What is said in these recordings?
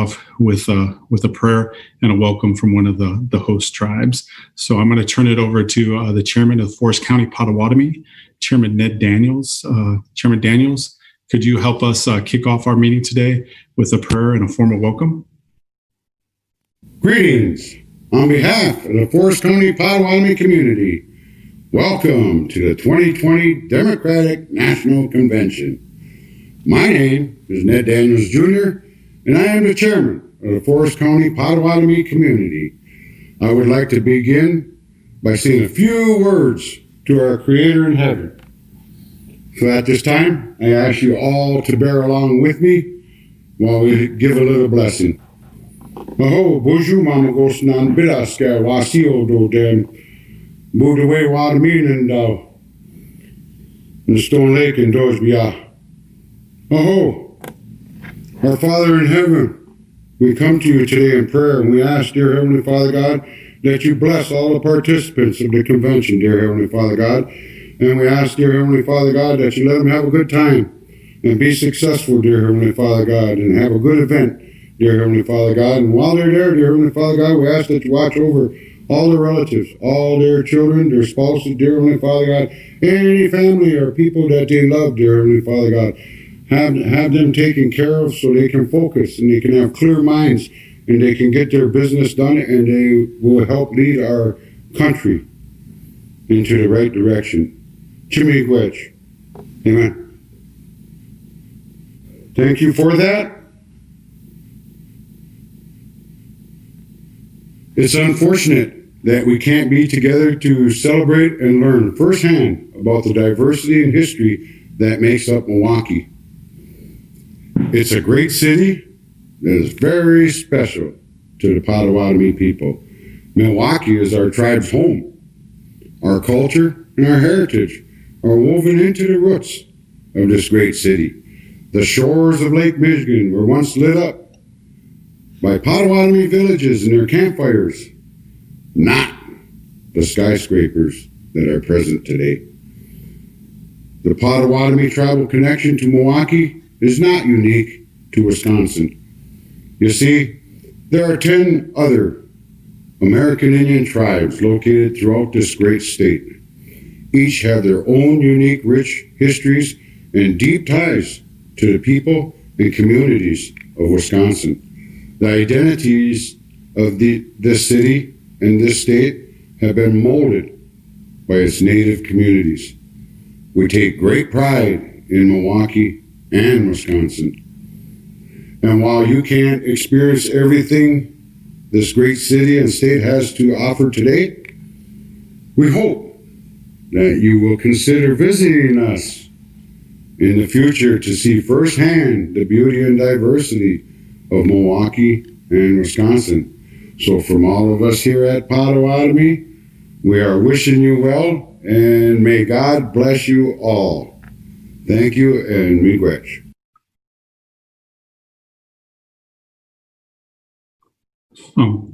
off with a prayer and a welcome from one of the host tribes. So I'm going to turn it over to the chairman of Forest County Potawatomi, Chairman Ned Daniels. Chairman Daniels, could you help us kick off our meeting today with a prayer and a formal welcome? Greetings. On behalf of the Forest County Potawatomi community, welcome to the 2020 Democratic National Convention. My name is Ned Daniels Jr., and I am the chairman of the Forest County Potawatomi community. I would like to begin by saying a few words to our Creator in heaven. So at this time, I ask you all to bear along with me while we give a little blessing. Aho, boju mama gos nan bidaska wasio do den moved away Wadamin and Stone Lake and Dosbia. Aho, our Father in heaven, we come to you today in prayer, and we ask, dear Heavenly Father God, that you bless all the participants of the convention, dear Heavenly Father God. And we ask, dear Heavenly Father God, that you let them have a good time and be successful, dear Heavenly Father God, and have a good event, dear Heavenly Father God. And while they're there, dear Heavenly Father God, we ask that you watch over all their relatives, all their children, their spouses, dear Heavenly Father God, any family or people that they love, dear Heavenly Father God. Have them taken care of so they can focus and they can have clear minds and they can get their business done, and they will help lead our country into the right direction. Chimigwech. Amen. Thank you for that. It's unfortunate that we can't be together to celebrate and learn firsthand about the diversity and history that makes up Milwaukee. It's a great city that is very special to the Potawatomi people. Milwaukee is our tribe's home. Our culture and our heritage are woven into the roots of this great city. The shores of Lake Michigan were once lit up by Potawatomi villages and their campfires, not the skyscrapers that are present today. The Potawatomi tribal connection to Milwaukee is not unique to Wisconsin. You see, there are 10 other American Indian tribes located throughout this great state. Each have their own unique, rich histories and deep ties to the people and communities of Wisconsin. The identities of this city and this state have been molded by its native communities. We take great pride in Milwaukee and Wisconsin. And while you can't experience everything this great city and state has to offer today, we hope that you will consider visiting us in the future to see firsthand the beauty and diversity of Milwaukee and Wisconsin. So from all of us here at Potawatomi, we are wishing you well, and may God bless you all. Thank you, and miigwech.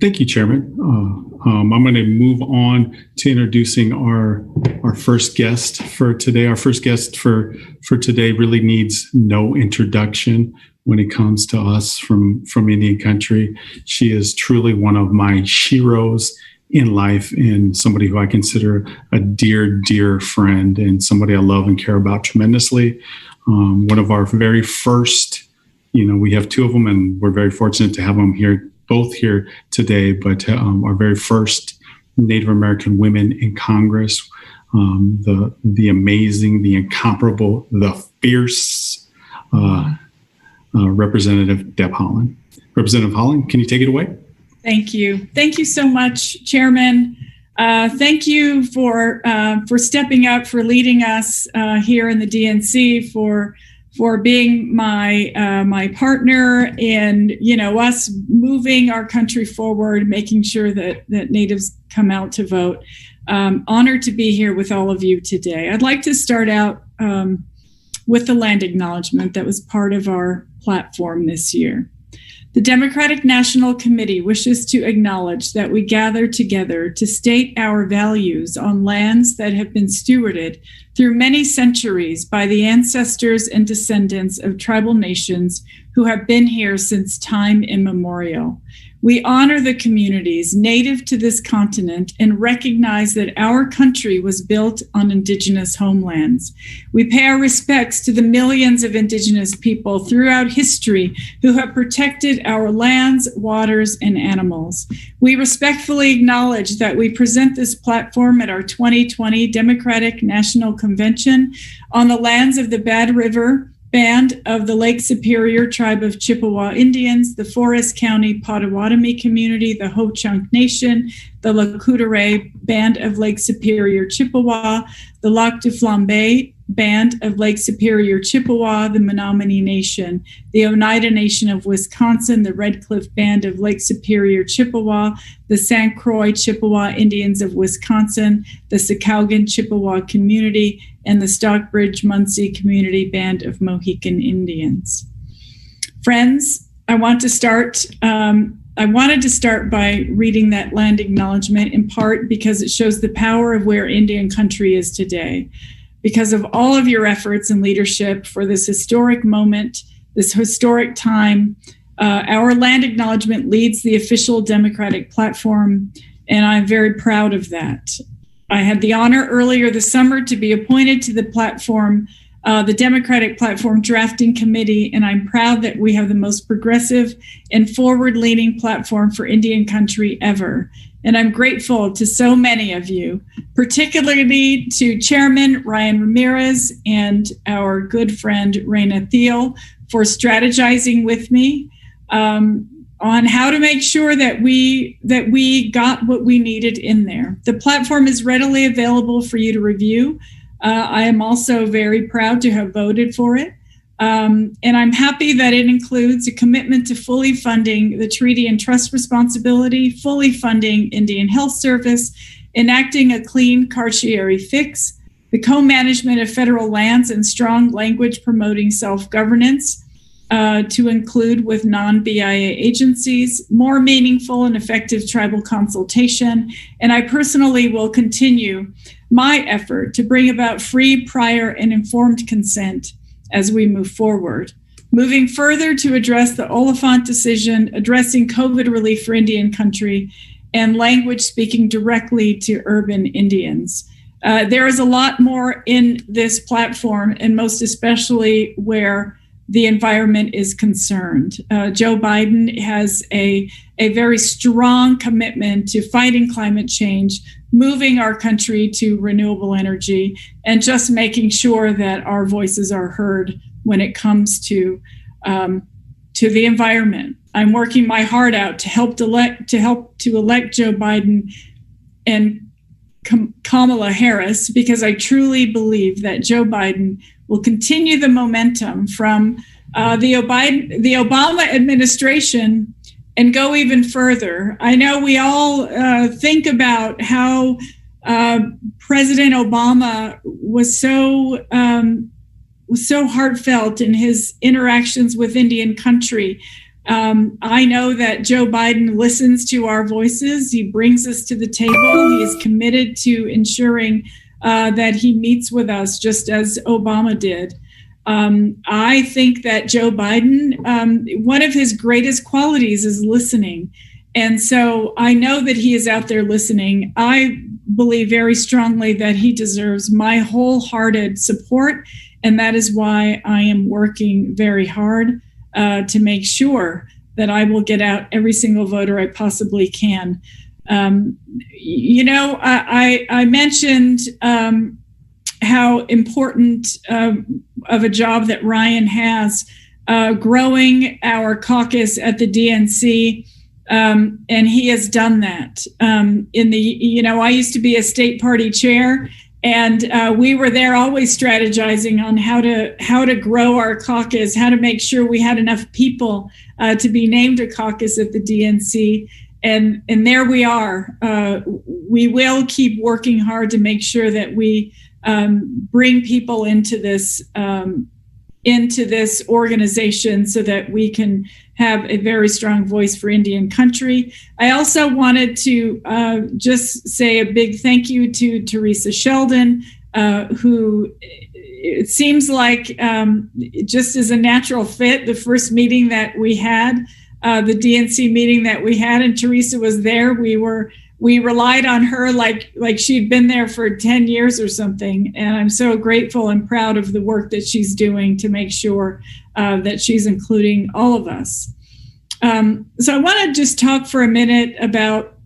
Thank you, Chairman. I'm going to move on to introducing our first guest for today. Our first guest for today really needs no introduction when it comes to us from Indian country. She is truly one of my heroes in life and somebody who I consider a dear, dear friend and somebody I love and care about tremendously. One of our very first, we have two of them, and we're very fortunate to have them here, both here today, but our very first Native American women in Congress, the amazing, the incomparable, the fierce Representative Deb Haaland. Representative Haaland, can you take it away? Thank you. Thank you so much, Chairman. Thank you for stepping up, for leading us here in the DNC, for being my partner in us moving our country forward, making sure that Natives come out to vote. Honored to be here with all of you today. I'd like to start out with the land acknowledgement that was part of our platform this year. The Democratic National Committee wishes to acknowledge that we gather together to state our values on lands that have been stewarded through many centuries by the ancestors and descendants of tribal nations who have been here since time immemorial. We honor the communities native to this continent and recognize that our country was built on Indigenous homelands. We pay our respects to the millions of Indigenous people throughout history who have protected our lands, waters, and animals. We respectfully acknowledge that we present this platform at our 2020 Democratic National Convention on the lands of the Bad River Band of the Lake Superior Tribe of Chippewa Indians, the Forest County Potawatomi Community, the Ho-Chunk Nation, the Lakudere Band of Lake Superior Chippewa, the Lac du Flambe Band of Lake Superior Chippewa, the Menominee Nation, the Oneida Nation of Wisconsin, the Red Cliff Band of Lake Superior Chippewa, the St. Croix Chippewa Indians of Wisconsin, the Sakaugan Chippewa Community, and the Stockbridge-Munsee Community Band of Mohican Indians. Friends, I wanted to start by reading that land acknowledgement, in part because it shows the power of where Indian country is today. Because of all of your efforts and leadership for this historic moment, this historic time, our land acknowledgement leads the official Democratic platform, and I'm very proud of that. I had the honor earlier this summer to be appointed to the platform, the Democratic Platform Drafting Committee, and I'm proud that we have the most progressive and forward-leaning platform for Indian country ever. And I'm grateful to so many of you, particularly to Chairman Ryan Ramirez and our good friend Raina Thiel for strategizing with me on how to make sure that we got what we needed in there. The platform is readily available for you to review. I am also very proud to have voted for it. And I'm happy that it includes a commitment to fully funding the Treaty and Trust Responsibility, fully funding Indian Health Service, enacting a clean carcieri fix, the co-management of federal lands and strong language promoting self-governance, to include with non-BIA agencies, more meaningful and effective tribal consultation. And I personally will continue my effort to bring about free, prior, and informed consent as we move forward. Moving further to address the Oliphant decision, addressing COVID relief for Indian country, and language speaking directly to urban Indians. There is a lot more in this platform, and most especially where the environment is concerned. Joe Biden has a very strong commitment to fighting climate change, moving our country to renewable energy, and just making sure that our voices are heard when it comes to the environment. I'm working my heart out to help to elect Joe Biden and Kamala Harris, because I truly believe that Joe Biden will continue the momentum from the Obama administration and go even further. I know we all think about how President Obama was so heartfelt in his interactions with Indian country. I know that Joe Biden listens to our voices. He brings us to the table. He is committed to ensuring that he meets with us, just as Obama did. I think that Joe Biden, one of his greatest qualities is listening. And so I know that he is out there listening. I believe very strongly that he deserves my wholehearted support. And that is why I am working very hard to make sure that I will get out every single voter I possibly can. I mentioned how important of a job that Ryan has growing our caucus at the DNC, and he has done that. I used to be a state party chair, and we were there always strategizing on how to grow our caucus, how to make sure we had enough people to be named a caucus at the DNC. And there we are. We will keep working hard to make sure that we bring people into this organization so that we can have a very strong voice for Indian country. I also wanted to just say a big thank you to Teresa Sheldon, who it seems like just as a natural fit, the first meeting that we had, the DNC meeting that we had, and Teresa was there. We relied on her like she'd been there for 10 years or something. And I'm so grateful and proud of the work that she's doing to make sure that she's including all of us. So I want to just talk for a minute about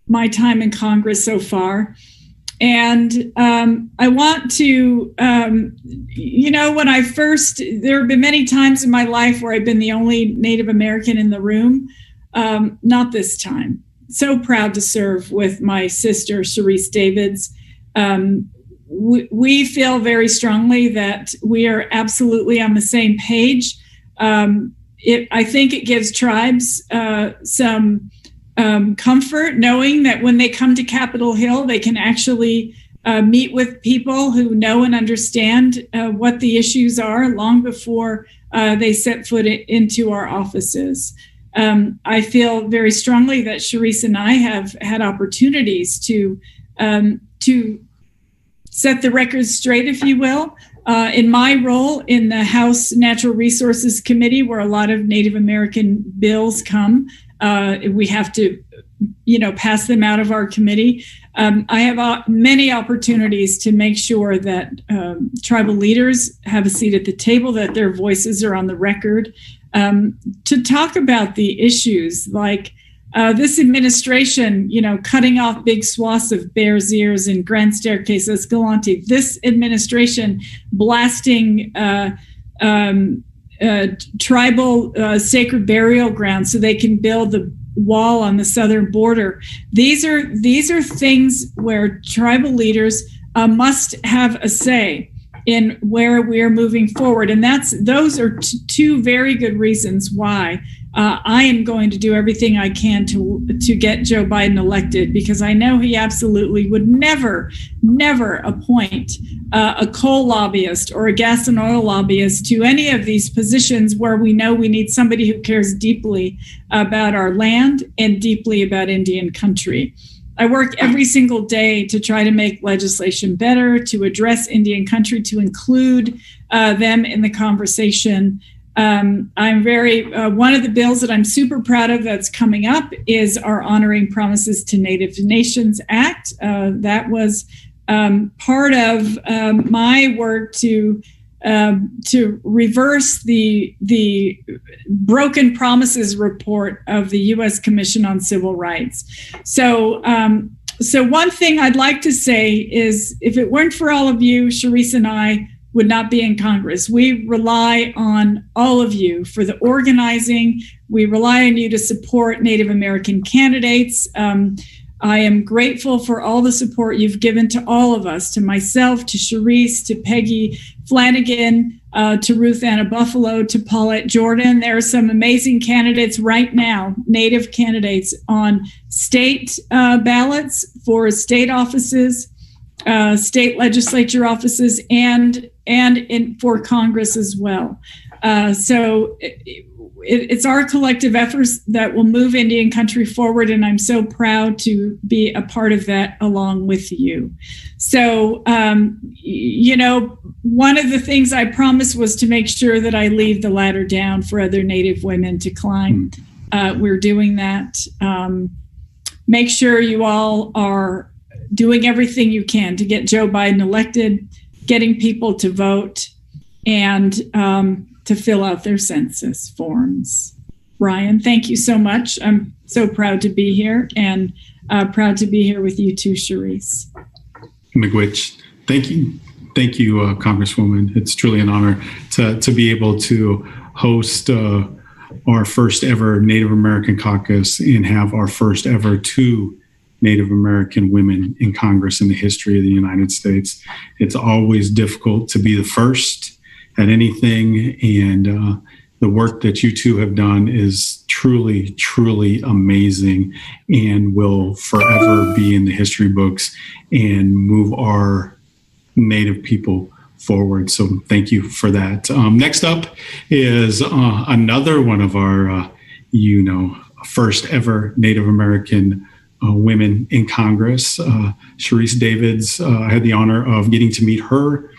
my time in Congress so far. And I want to, when I first, there have been many times in my life where I've been the only Native American in the room. Not this time. So proud to serve with my sister, Sharice Davids. We feel very strongly that we are absolutely on the same page. I think it gives tribes some comfort knowing that when they come to Capitol Hill, they can actually meet with people who know and understand what the issues are long before they set foot into our offices. I feel very strongly that Sharice and I have had opportunities to set the record straight, if you will. In my role in the House Natural Resources Committee, where a lot of Native American bills come, we have to, pass them out of our committee. I have many opportunities to make sure that tribal leaders have a seat at the table, that their voices are on the record, to talk about the issues like this administration, cutting off big swaths of Bears Ears and Grand Staircase Escalante. This administration blasting tribal sacred burial grounds so they can build the wall on the southern border. These are things where tribal leaders must have a say in where we are moving forward. And those are two very good reasons why I am going to do everything I can to get Joe Biden elected, because I know he absolutely would never appoint a coal lobbyist or a gas and oil lobbyist to any of these positions where we know we need somebody who cares deeply about our land and deeply about Indian country. I work every single day to try to make legislation better, to address Indian country, to include them in the conversation. I'm one of the bills that I'm super proud of that's coming up is our Honoring Promises to Native Nations Act. That was part of my work to reverse the broken promises report of the U.S. Commission on Civil Rights. So one thing I'd like to say is, if it weren't for all of you, Sharice and I would not be in Congress. We rely on all of you for the organizing. We rely on you to support Native American candidates. I am grateful for all the support you've given to all of us, to myself, to Sharice, to Peggy Flanagan, to Ruth Anna Buffalo, to Paulette Jordan. There are some amazing candidates right now, Native candidates on state ballots for state offices, state legislature offices, and for Congress as well. So it's our collective efforts that will move Indian country forward, and I'm so proud to be a part of that along with you. So, one of the things I promised was to make sure that I leave the ladder down for other Native women to climb. We're doing that. Make sure you all are doing everything you can to get Joe Biden elected, getting people to vote, and to fill out their census forms. Brian, thank you so much. I'm so proud to be here, and proud to be here with you too, Sharice. Miigwech, thank you. Thank you, Congresswoman. It's truly an honor to be able to host our first ever Native American caucus and have our first ever 2 Native American women in Congress in the history of the United States. It's always difficult to be the first at anything, and the work that you two have done is truly, truly amazing and will forever be in the history books and move our Native people forward. So thank you for that. Next up is another one of our, first ever Native American women in Congress. Sharice Davids, I had the honor of getting to meet her.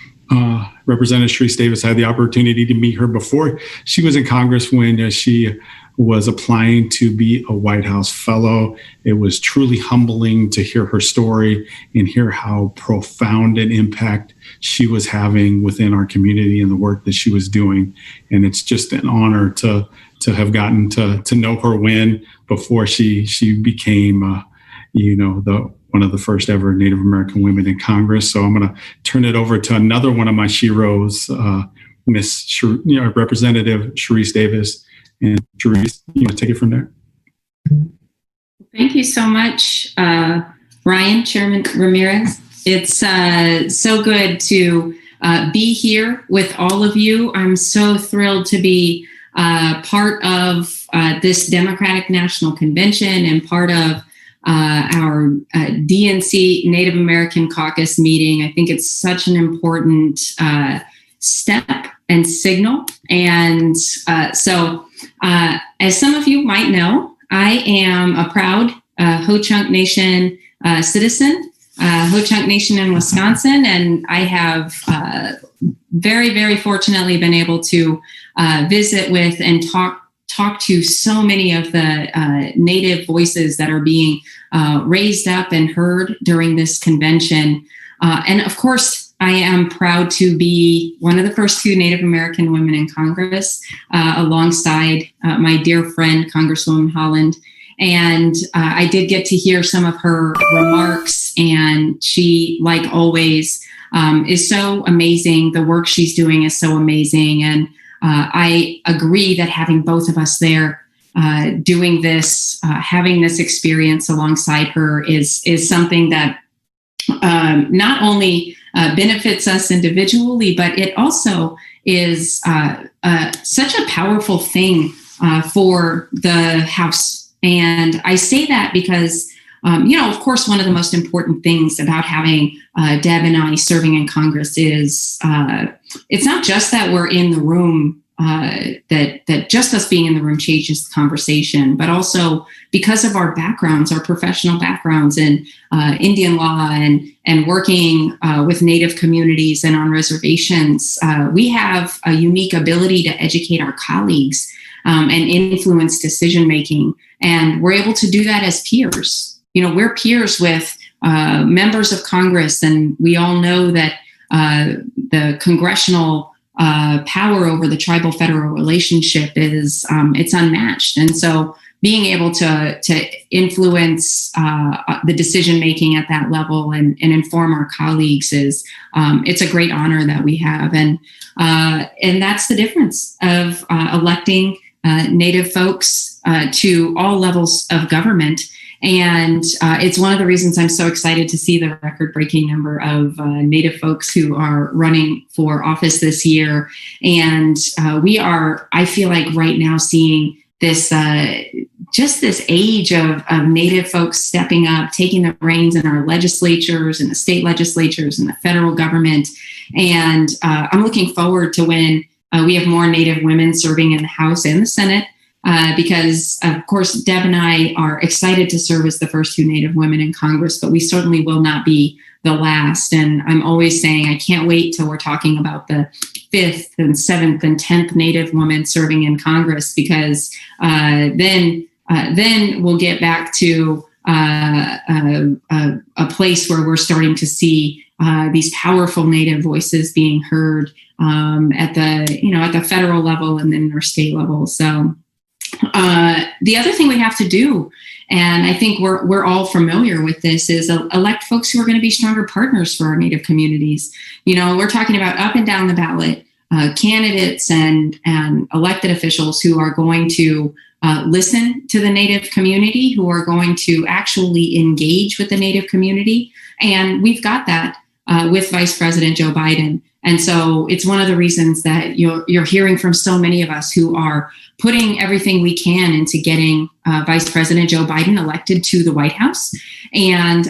Representative Sharice Davids, I had the opportunity to meet her before she was in Congress when she was applying to be a White House fellow. It was truly humbling to hear her story and hear how profound an impact she was having within our community and the work that she was doing. And it's just an honor to have gotten to know her when before she became, one of the first ever Native American women in Congress. So I'm going to turn it over to another one of my sheroes, Representative Sharice Davis. And Sharice, you want to take it from there? Thank you so much, Ryan, Chairman Ramirez. It's so good to be here with all of you. I'm so thrilled to be part of this Democratic National Convention and part of our DNC Native American Caucus meeting. I think it's such an important step and signal. And so as some of you might know, I am a proud Ho-Chunk Nation citizen, Ho-Chunk Nation in Wisconsin, and I have very, very fortunately been able to visit with and talk to so many of the Native voices that are being raised up and heard during this convention. And of course, I am proud to be one of the first two Native American women in Congress, alongside my dear friend, Congresswoman Holland. And I did get to hear some of her remarks, and she, like always, is so amazing. The work she's doing is so amazing. And I agree that having both of us there doing this, having this experience alongside her is something that not only benefits us individually, but it also is such a powerful thing for the House. And I say that because, of course, one of the most important things about having Deb and I serving in Congress is it's not just that we're in the room, that just us being in the room changes the conversation, but also because of our backgrounds, our professional backgrounds in Indian law and working with Native communities and on reservations, we have a unique ability to educate our colleagues and influence decision-making. And we're able to do that as peers. We're peers with members of Congress, and we all know that the congressional power over the tribal-federal relationship is it's unmatched. And so being able to influence the decision-making at that level and inform our colleagues is it's a great honor that we have. And that's the difference of electing Native folks to all levels of government. And it's one of the reasons I'm so excited to see the record-breaking number of Native folks who are running for office this year. And we are, I feel like right now, seeing this just this age of Native folks stepping up, taking the reins in our legislatures and the state legislatures and the federal government. And I'm looking forward to when we have more Native women serving in the House and the Senate. Because, of course, Deb and I are excited to serve as the first two Native women in Congress, but we certainly will not be the last. And I'm always saying I can't wait till we're talking about the 5th and 7th and 10th Native woman serving in Congress, because then we'll get back to a place where we're starting to see these powerful Native voices being heard at the federal level and then our state level. So. The other thing we have to do, and I think we're all familiar with this, is elect folks who are going to be stronger partners for our Native communities. We're talking about up and down the ballot candidates and elected officials who are going to listen to the Native community, who are going to actually engage with the Native community. And we've got that with Vice President Joe Biden. And so it's one of the reasons that you're hearing from so many of us who are putting everything we can into getting Vice President Joe Biden elected to the White House. And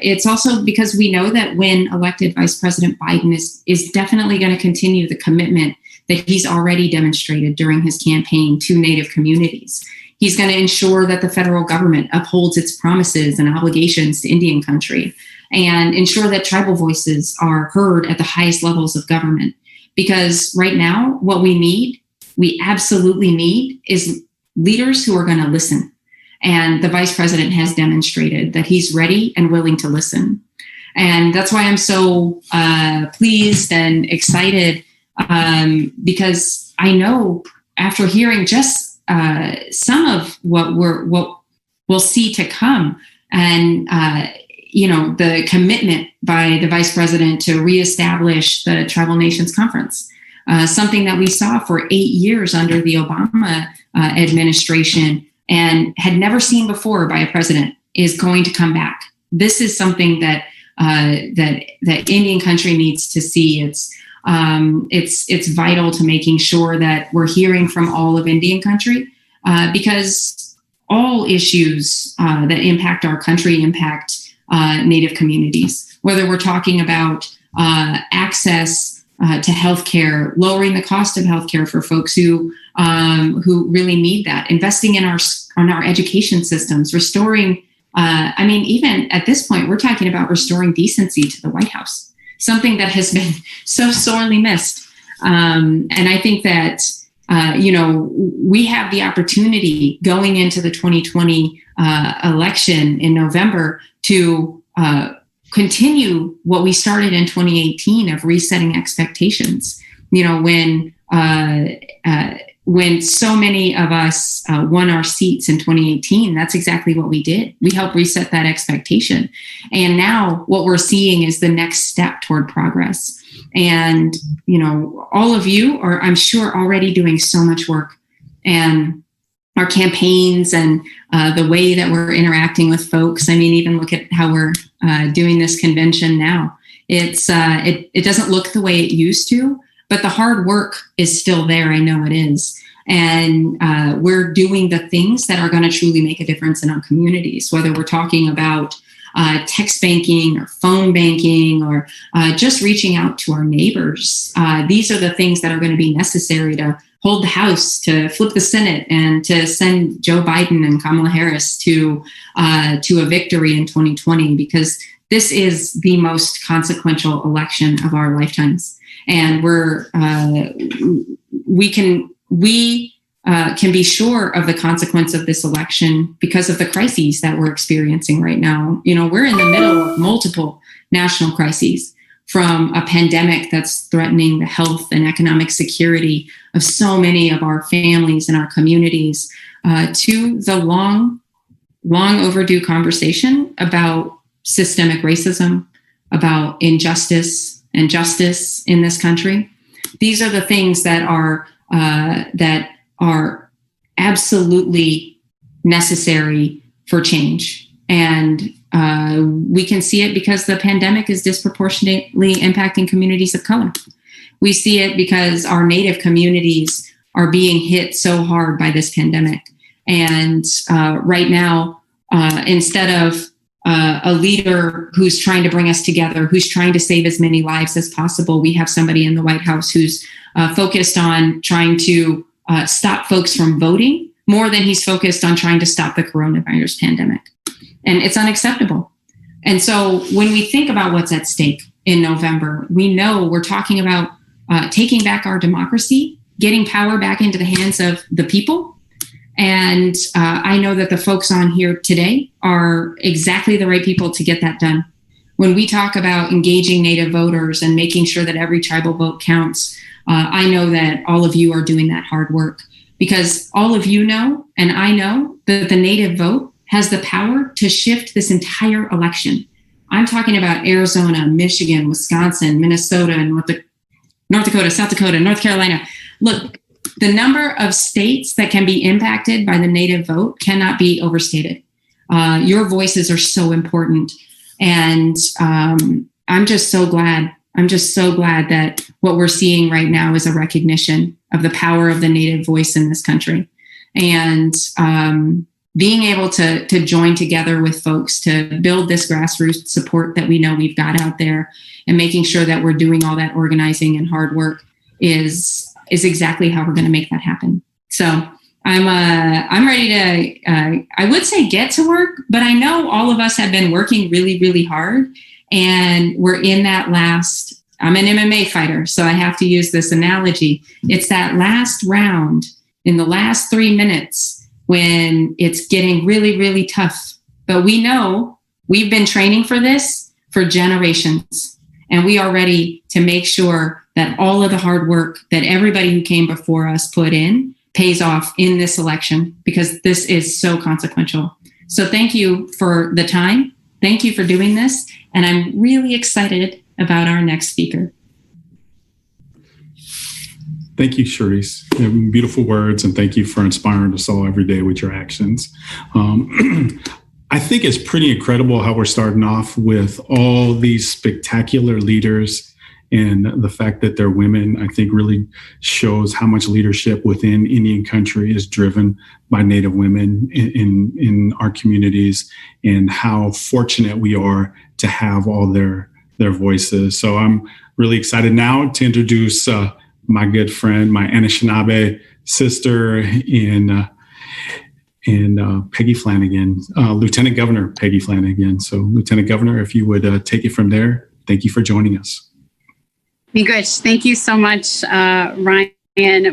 it's also because we know that when elected, Vice President Biden is definitely going to continue the commitment that he's already demonstrated during his campaign to Native communities. He's going to ensure that the federal government upholds its promises and obligations to Indian country and ensure that tribal voices are heard at the highest levels of government. Because right now, what we absolutely need is leaders who are going to listen. And the vice president has demonstrated that he's ready and willing to listen. And that's why I'm so pleased and excited, because I know after hearing just some of what we'll see to come, and the commitment by the vice president to reestablish the Tribal Nations Conference, something that we saw for 8 years under the Obama administration and had never seen before by a president, is going to come back. This is something that Indian country needs to see. It's vital to making sure that we're hearing from all of Indian country, because all issues that impact our country impact Native communities. Whether we're talking about access to healthcare, lowering the cost of healthcare for folks who really need that, investing in our education systems, restoring. Even at this point, we're talking about restoring decency to the White House, something that has been so sorely missed. And I think that, we have the opportunity going into the 2020 election in November to continue what we started in 2018 of resetting expectations. When so many of us won our seats in 2018, that's exactly what we did. We helped reset that expectation. And now what we're seeing is the next step toward progress. And, all of you are, I'm sure, already doing so much work. And our campaigns and the way that we're interacting with folks. Even look at how we're doing this convention now. It doesn't look the way it used to, but the hard work is still there. I know it is. And we're doing the things that are going to truly make a difference in our communities, whether we're talking about text banking or phone banking or just reaching out to our neighbors. These are the things that are going to be necessary to hold the House, to flip the Senate, and to send Joe Biden and Kamala Harris to a victory in 2020, because this is the most consequential election of our lifetimes. And we can be sure of the consequence of this election because of the crises that we're experiencing right now. We're in the middle of multiple national crises, from a pandemic that's threatening the health and economic security of so many of our families and our communities, to the long overdue conversation about systemic racism, about injustice and justice in this country. These are the things that are absolutely necessary for change. And we can see it because the pandemic is disproportionately impacting communities of color. We see it because our Native communities are being hit so hard by this pandemic. And right now, instead of a leader who's trying to bring us together, who's trying to save as many lives as possible, we have somebody in the White House who's focused on trying to stop folks from voting more than he's focused on trying to stop the coronavirus pandemic. And it's unacceptable. And so when we think about what's at stake in November, we know we're talking about taking back our democracy, getting power back into the hands of the people. And I know that the folks on here today are exactly the right people to get that done. When we talk about engaging Native voters and making sure that every tribal vote counts, I know that all of you are doing that hard work, because all of you know, and I know, that the Native vote has the power to shift this entire election. I'm talking about Arizona, Michigan, Wisconsin, Minnesota, and North Dakota, South Dakota, North Carolina. Look, the number of states that can be impacted by the Native vote cannot be overstated. Your voices are so important. And I'm just so glad that what we're seeing right now is a recognition of the power of the Native voice in this country. And being able to join together with folks to build this grassroots support that we know we've got out there, and making sure that we're doing all that organizing and hard work is exactly how we're going to make that happen. So I'm ready to, I would say get to work, but I know all of us have been working really, really hard, and we're in that last, I'm an MMA fighter, so I have to use this analogy. It's that last round in the last 3 minutes when it's getting really, really tough. But we know we've been training for this for generations, and we are ready to make sure that all of the hard work that everybody who came before us put in pays off in this election, because this is so consequential. So thank you for the time. Thank you for doing this. And I'm really excited about our next speaker. Thank you, Charisse. Beautiful words, and thank you for inspiring us all every day with your actions. I think it's pretty incredible how we're starting off with all these spectacular leaders, and the fact that they're women, I think, really shows how much leadership within Indian country is driven by Native women in our communities, and how fortunate we are to have all their voices. So I'm really excited now to introduce my good friend, my Anishinaabe sister, and Peggy Flanagan, Lieutenant Governor Peggy Flanagan. So Lieutenant Governor, if you would take it from there, thank you for joining us. Miigwech, thank you so much, Ryan.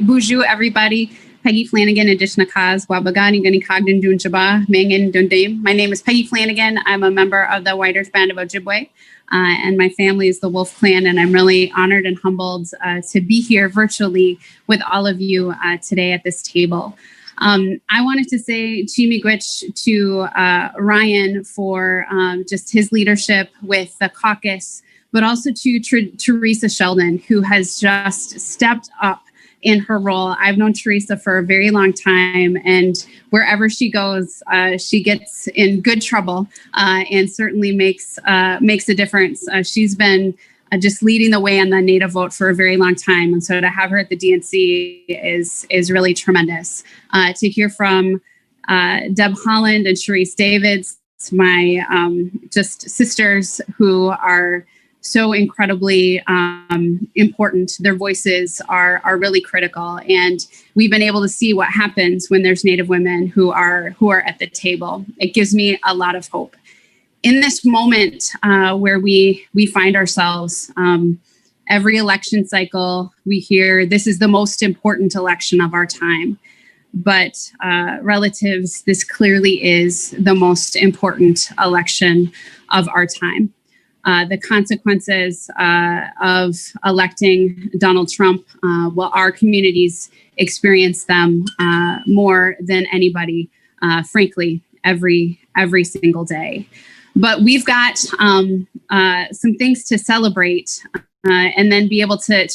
Bonjour, everybody. Peggy Flanagan, Adishnakaz, Wabagani, Gani Cogden, Dunjaba, Mangin, Dundame. My name is Peggy Flanagan. I'm a member of the White Earth Band of Ojibwe, and my family is the Wolf Clan, and I'm really honored and humbled to be here virtually with all of you today at this table. I wanted to say Miigwech to Ryan for just his leadership with the caucus, but also to Teresa Sheldon, who has just stepped up in her role. I've known Teresa for a very long time, and wherever she goes, she gets in good trouble and certainly makes a difference. She's been just leading the way on the Native vote for a very long time, and so to have her at the DNC is really tremendous. To hear from Deb Holland and Charisse Davids, my just sisters who are so incredibly important. Their voices are really critical, and we've been able to see what happens when there's Native women who are at the table. It gives me a lot of hope. In this moment where we find ourselves, every election cycle, we hear this is the most important election of our time. But relatives, this clearly is the most important election of our time. The consequences of electing Donald Trump, well, our communities experience them more than anybody, frankly, every single day. But we've got some things to celebrate and then be able to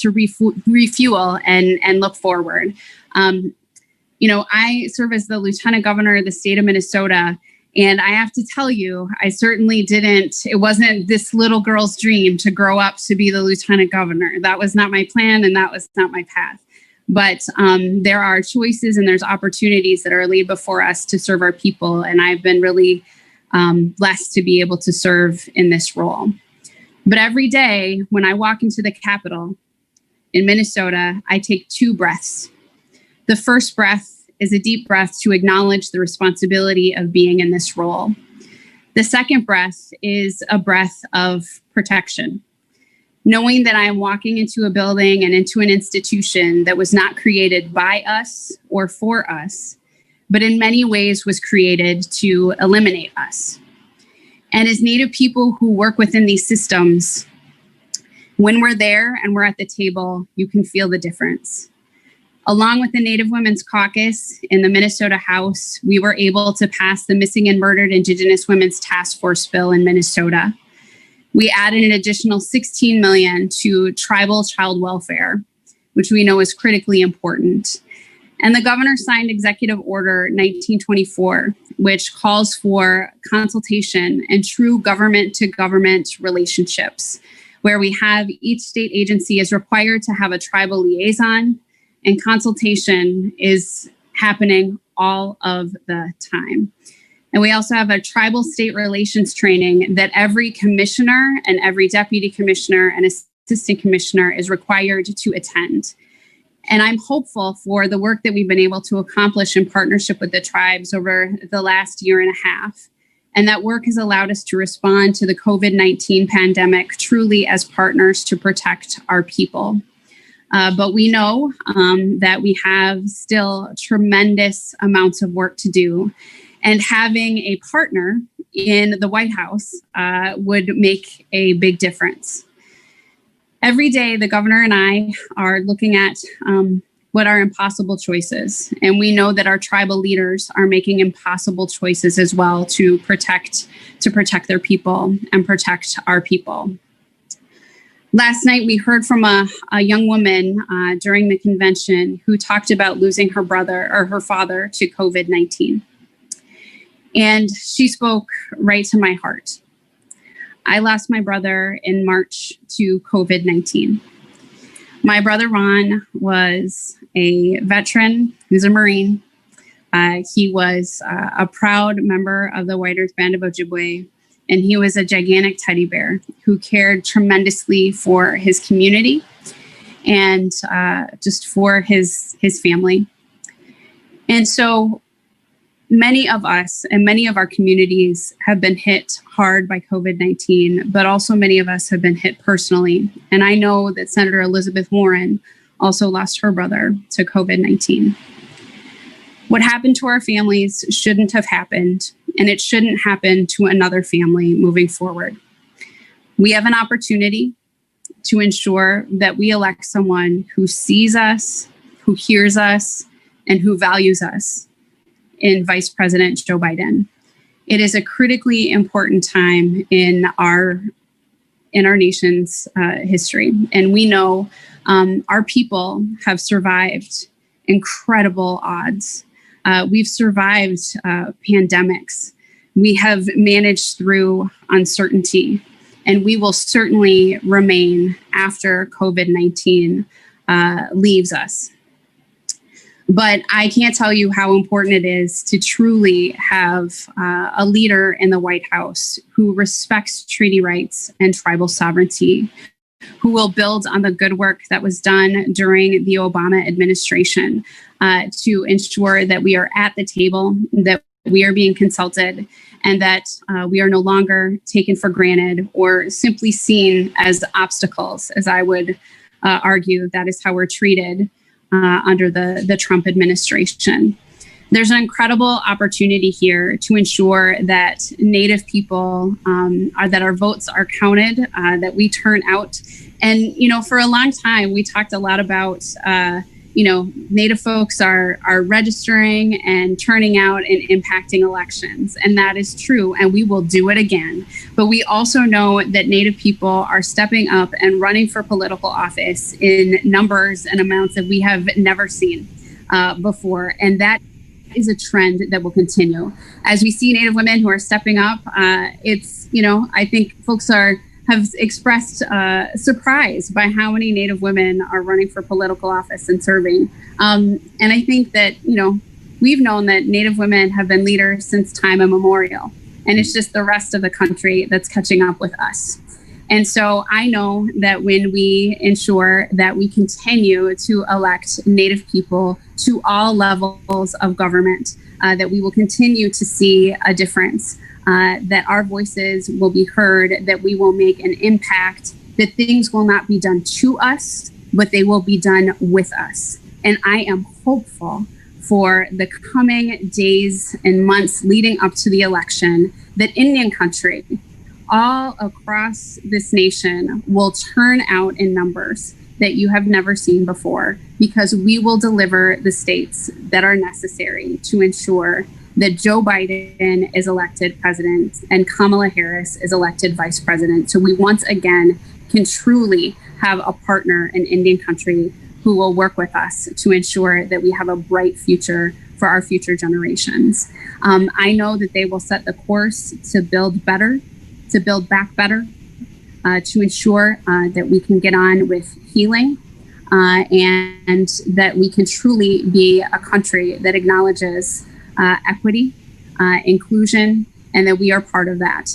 refuel and look forward. I serve as the Lieutenant Governor of the state of Minnesota. And I have to tell you, I certainly it wasn't this little girl's dream to grow up to be the Lieutenant Governor. That was not my plan, and that was not my path. But there are choices and there's opportunities that are laid before us to serve our people. And I've been really blessed to be able to serve in this role. But every day when I walk into the Capitol in Minnesota, I take 2 breaths. The first breath is a deep breath to acknowledge the responsibility of being in this role. The second breath is a breath of protection, knowing that I am walking into a building and into an institution that was not created by us or for us, but in many ways was created to eliminate us. And as Native people who work within these systems, when we're there and we're at the table, you can feel the difference. Along with the Native Women's Caucus in the Minnesota House, we were able to pass the Missing and Murdered Indigenous Women's Task Force bill in Minnesota. We added an additional $16 million to tribal child welfare, which we know is critically important. And the governor signed Executive Order 1924, which calls for consultation and true government-to-government relationships, where we have each state agency is required to have a tribal liaison, and consultation is happening all of the time. And we also have a tribal state relations training that every commissioner and every deputy commissioner and assistant commissioner is required to attend. And I'm hopeful for the work that we've been able to accomplish in partnership with the tribes over the last year and a half. And that work has allowed us to respond to the COVID-19 pandemic truly as partners to protect our people. But we know that we have still tremendous amounts of work to do. And having a partner in the White House would make a big difference. Every day, the governor and I are looking at what are impossible choices. And we know that our tribal leaders are making impossible choices as well to protect their people and protect our people. Last night, we heard from a young woman during the convention who talked about losing her brother or her father to COVID-19. And she spoke right to my heart. I lost my brother in March to COVID-19. My brother Ron was a veteran. He was a Marine. He was a proud member of the White Earth Band of Ojibwe, and he was a gigantic teddy bear who cared tremendously for his community and just for his family. And so many of us and many of our communities have been hit hard by COVID-19, but also many of us have been hit personally. And I know that Senator Elizabeth Warren also lost her brother to COVID-19. What happened to our families shouldn't have happened, and it shouldn't happen to another family moving forward. We have an opportunity to ensure that we elect someone who sees us, who hears us, and who values us in Vice President Joe Biden. It is a critically important time in our nation's history. And we know our people have survived incredible odds. We've survived pandemics. We have managed through uncertainty, and we will certainly remain after COVID-19 leaves us. But I can't tell you how important it is to truly have a leader in the White House who respects treaty rights and tribal sovereignty, who will build on the good work that was done during the Obama administration to ensure that we are at the table, that we are being consulted, and that we are no longer taken for granted or simply seen as obstacles, as I would argue that is how we're treated under the Trump administration. There's an incredible opportunity here to ensure that Native people, that our votes are counted, that we turn out. And, for a long time, we talked a lot about, Native folks are registering and turning out and impacting elections. And that is true. And we will do it again. But we also know that Native people are stepping up and running for political office in numbers and amounts that we have never seen before. And that is a trend that will continue. As we see Native women who are stepping up, I think folks have expressed surprise by how many Native women are running for political office and serving. And I think that, we've known that Native women have been leaders since time immemorial. And it's just the rest of the country that's catching up with us. And so I know that when we ensure that we continue to elect Native people to all levels of government, that we will continue to see a difference, that our voices will be heard, that we will make an impact, that things will not be done to us, but they will be done with us. And I am hopeful for the coming days and months leading up to the election that Indian country, all across this nation, will turn out in numbers that you have never seen before, because we will deliver the states that are necessary to ensure that Joe Biden is elected president and Kamala Harris is elected vice president. So we once again can truly have a partner in Indian country who will work with us to ensure that we have a bright future for our future generations. I know that they will set the course to build better, to build back better, to ensure that we can get on with healing and that we can truly be a country that acknowledges equity, inclusion, and that we are part of that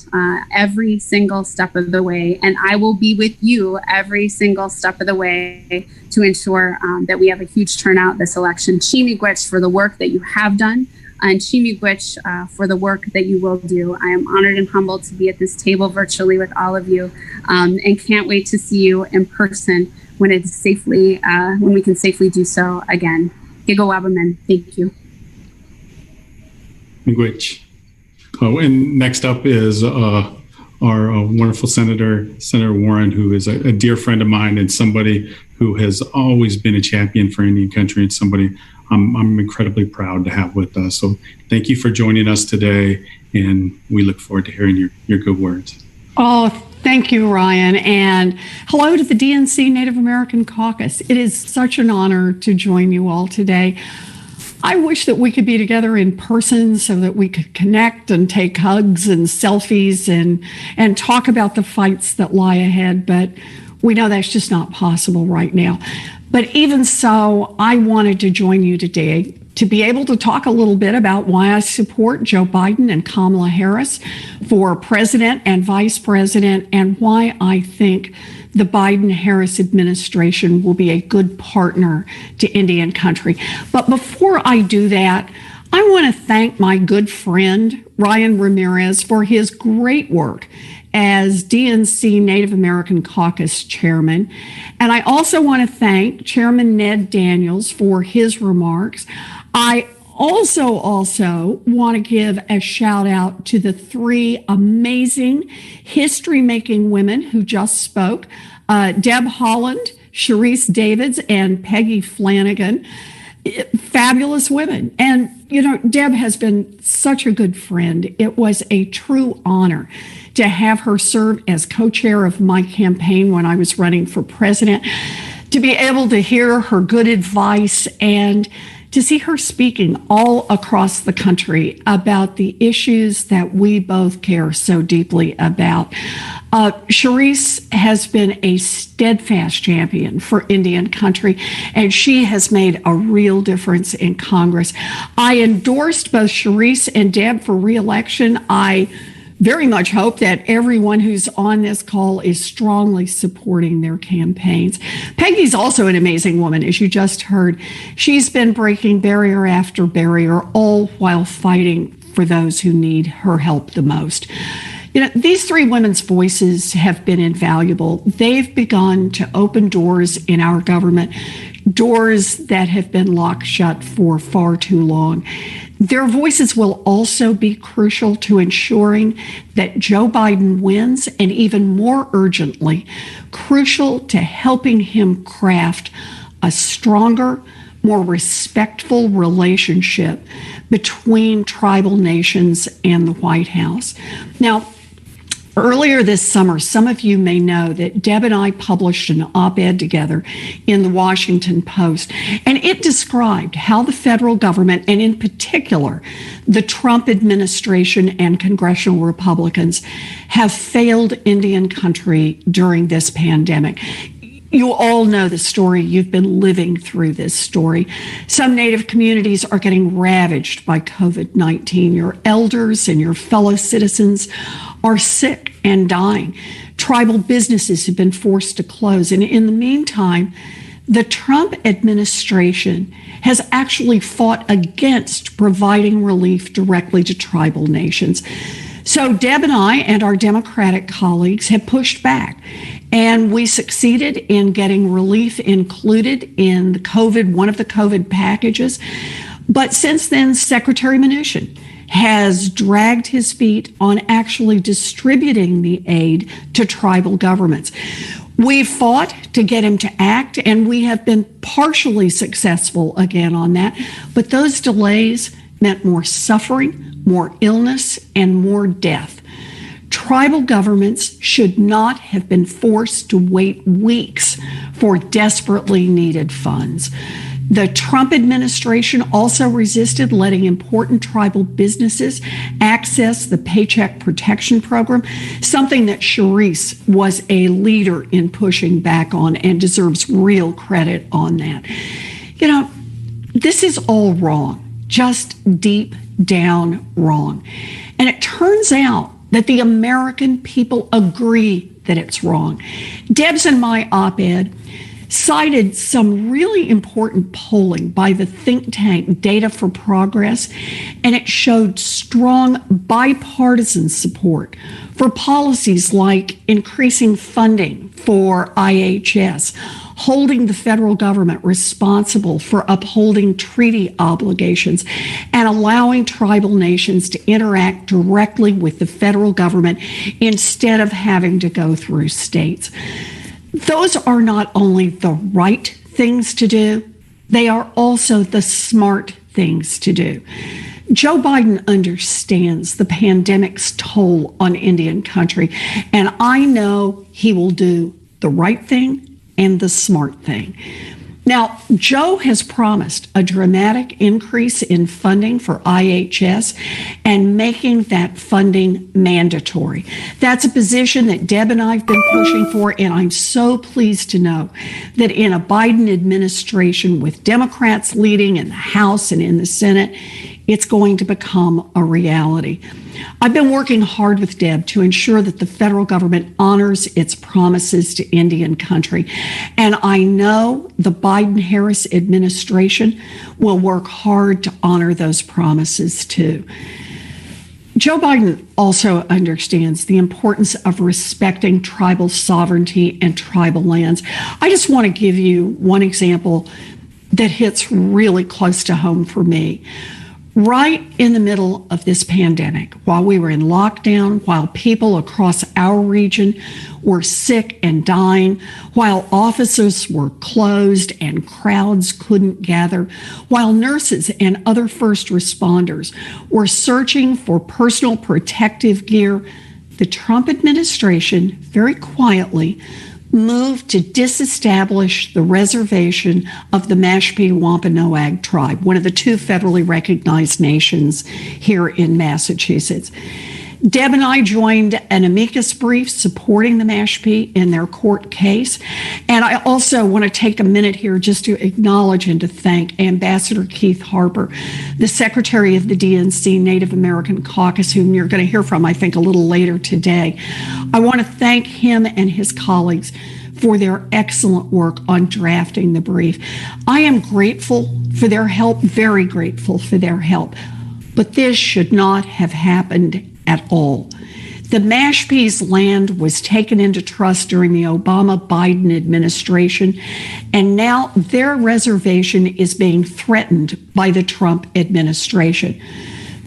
every single step of the way. And I will be with you every single step of the way to ensure that we have a huge turnout this election. Chimigwech for the work that you have done, and Chimigwech for the work that you will do. I am honored and humbled to be at this table virtually with all of you, and can't wait to see you in person when it's safely, when we can safely do so again. Gigo Wabamen, thank you. Miigwech. Oh, and next up is our wonderful Senator Warren, who is a dear friend of mine and somebody who has always been a champion for Indian country, and somebody I'm incredibly proud to have with us. So thank you for joining us today, and we look forward to hearing your good words. Oh, thank you, Ryan. And hello to the DNC Native American Caucus. It is such an honor to join you all today. I wish that we could be together in person so that we could connect and take hugs and selfies and talk about the fights that lie ahead, but we know that's just not possible right now. But even so, I wanted to join you today to be able to talk a little bit about why I support Joe Biden and Kamala Harris for president and vice president, and why I think the Biden-Harris administration will be a good partner to Indian country. But before I do that, I want to thank my good friend, Ryan Ramirez, for his great work as DNC Native American Caucus chairman. And I also want to thank Chairman Ned Daniels for his remarks. I also want to give a shout out to the three amazing history-making women who just spoke, Deb Holland, Sharice Davids, and Peggy Flanagan. Fabulous women. And, you know, Deb has been such a good friend. It was a true honor to have her serve as co-chair of my campaign when I was running for president, to be able to hear her good advice and to see her speaking all across the country about the issues that we both care so deeply about. Sharice has been a steadfast champion for Indian country, and she has made a real difference in Congress. I endorsed both Sharice and Deb for re-election. I very much hope that everyone who's on this call is strongly supporting their campaigns. Peggy's also an amazing woman, as you just heard. She's been breaking barrier after barrier, all while fighting for those who need her help the most. You know, these three women's voices have been invaluable. They've begun to open doors in our government, doors that have been locked shut for far too long. Their voices will also be crucial to ensuring that Joe Biden wins, and even more urgently, crucial to helping him craft a stronger, more respectful relationship between tribal nations and the White House. Now, earlier this summer, some of you may know that Deb and I published an op-ed together in the Washington Post, and it described how the federal government, and in particular, the Trump administration and congressional Republicans, have failed Indian country during this pandemic. You all know the story. You've been living through this story. Some Native communities are getting ravaged by COVID-19. Your elders and your fellow citizens are sick and dying. Tribal businesses have been forced to close. And in the meantime, the Trump administration has actually fought against providing relief directly to tribal nations. So Deb and I and our Democratic colleagues have pushed back, and we succeeded in getting relief included in one of the COVID packages. But since then, Secretary Mnuchin has dragged his feet on actually distributing the aid to tribal governments. We fought to get him to act, and we have been partially successful again on that. But those delays meant more suffering, more illness, and more death. Tribal governments should not have been forced to wait weeks for desperately needed funds. The Trump administration also resisted letting important tribal businesses access the Paycheck Protection Program, something that Sharice was a leader in pushing back on and deserves real credit on that. You know, this is all wrong, just deep down wrong. And it turns out that the American people agree that it's wrong. Deb's and my op-ed cited some really important polling by the think tank Data for Progress, and it showed strong bipartisan support for policies like increasing funding for IHS, holding the federal government responsible for upholding treaty obligations, and allowing tribal nations to interact directly with the federal government instead of having to go through states. Those are not only the right things to do, they are also the smart things to do. Joe Biden understands the pandemic's toll on Indian country, and I know he will do the right thing and the smart thing. Now, Joe has promised a dramatic increase in funding for IHS and making that funding mandatory. That's a position that Deb and I have been pushing for, and I'm so pleased to know that in a Biden administration with Democrats leading in the House and in the Senate, it's going to become a reality. I've been working hard with Deb to ensure that the federal government honors its promises to Indian country. And I know the Biden-Harris administration will work hard to honor those promises too. Joe Biden also understands the importance of respecting tribal sovereignty and tribal lands. I just want to give you one example that hits really close to home for me. Right in the middle of this pandemic, while we were in lockdown, while people across our region were sick and dying, while offices were closed and crowds couldn't gather, while nurses and other first responders were searching for personal protective gear, the Trump administration very quietly moved to disestablish the reservation of the Mashpee Wampanoag tribe, one of the two federally recognized nations here in Massachusetts. Deb and I joined an amicus brief supporting the Mashpee in their court case. And I also want to take a minute here just to acknowledge and to thank Ambassador Keith Harper, the Secretary of the DNC Native American Caucus, whom you're going to hear from, I think, a little later today. I want to thank him and his colleagues for their excellent work on drafting the brief. I am grateful for their help, very grateful for their help. But this should not have happened at all. The Mashpee's land was taken into trust during the Obama-Biden administration, and now their reservation is being threatened by the Trump administration.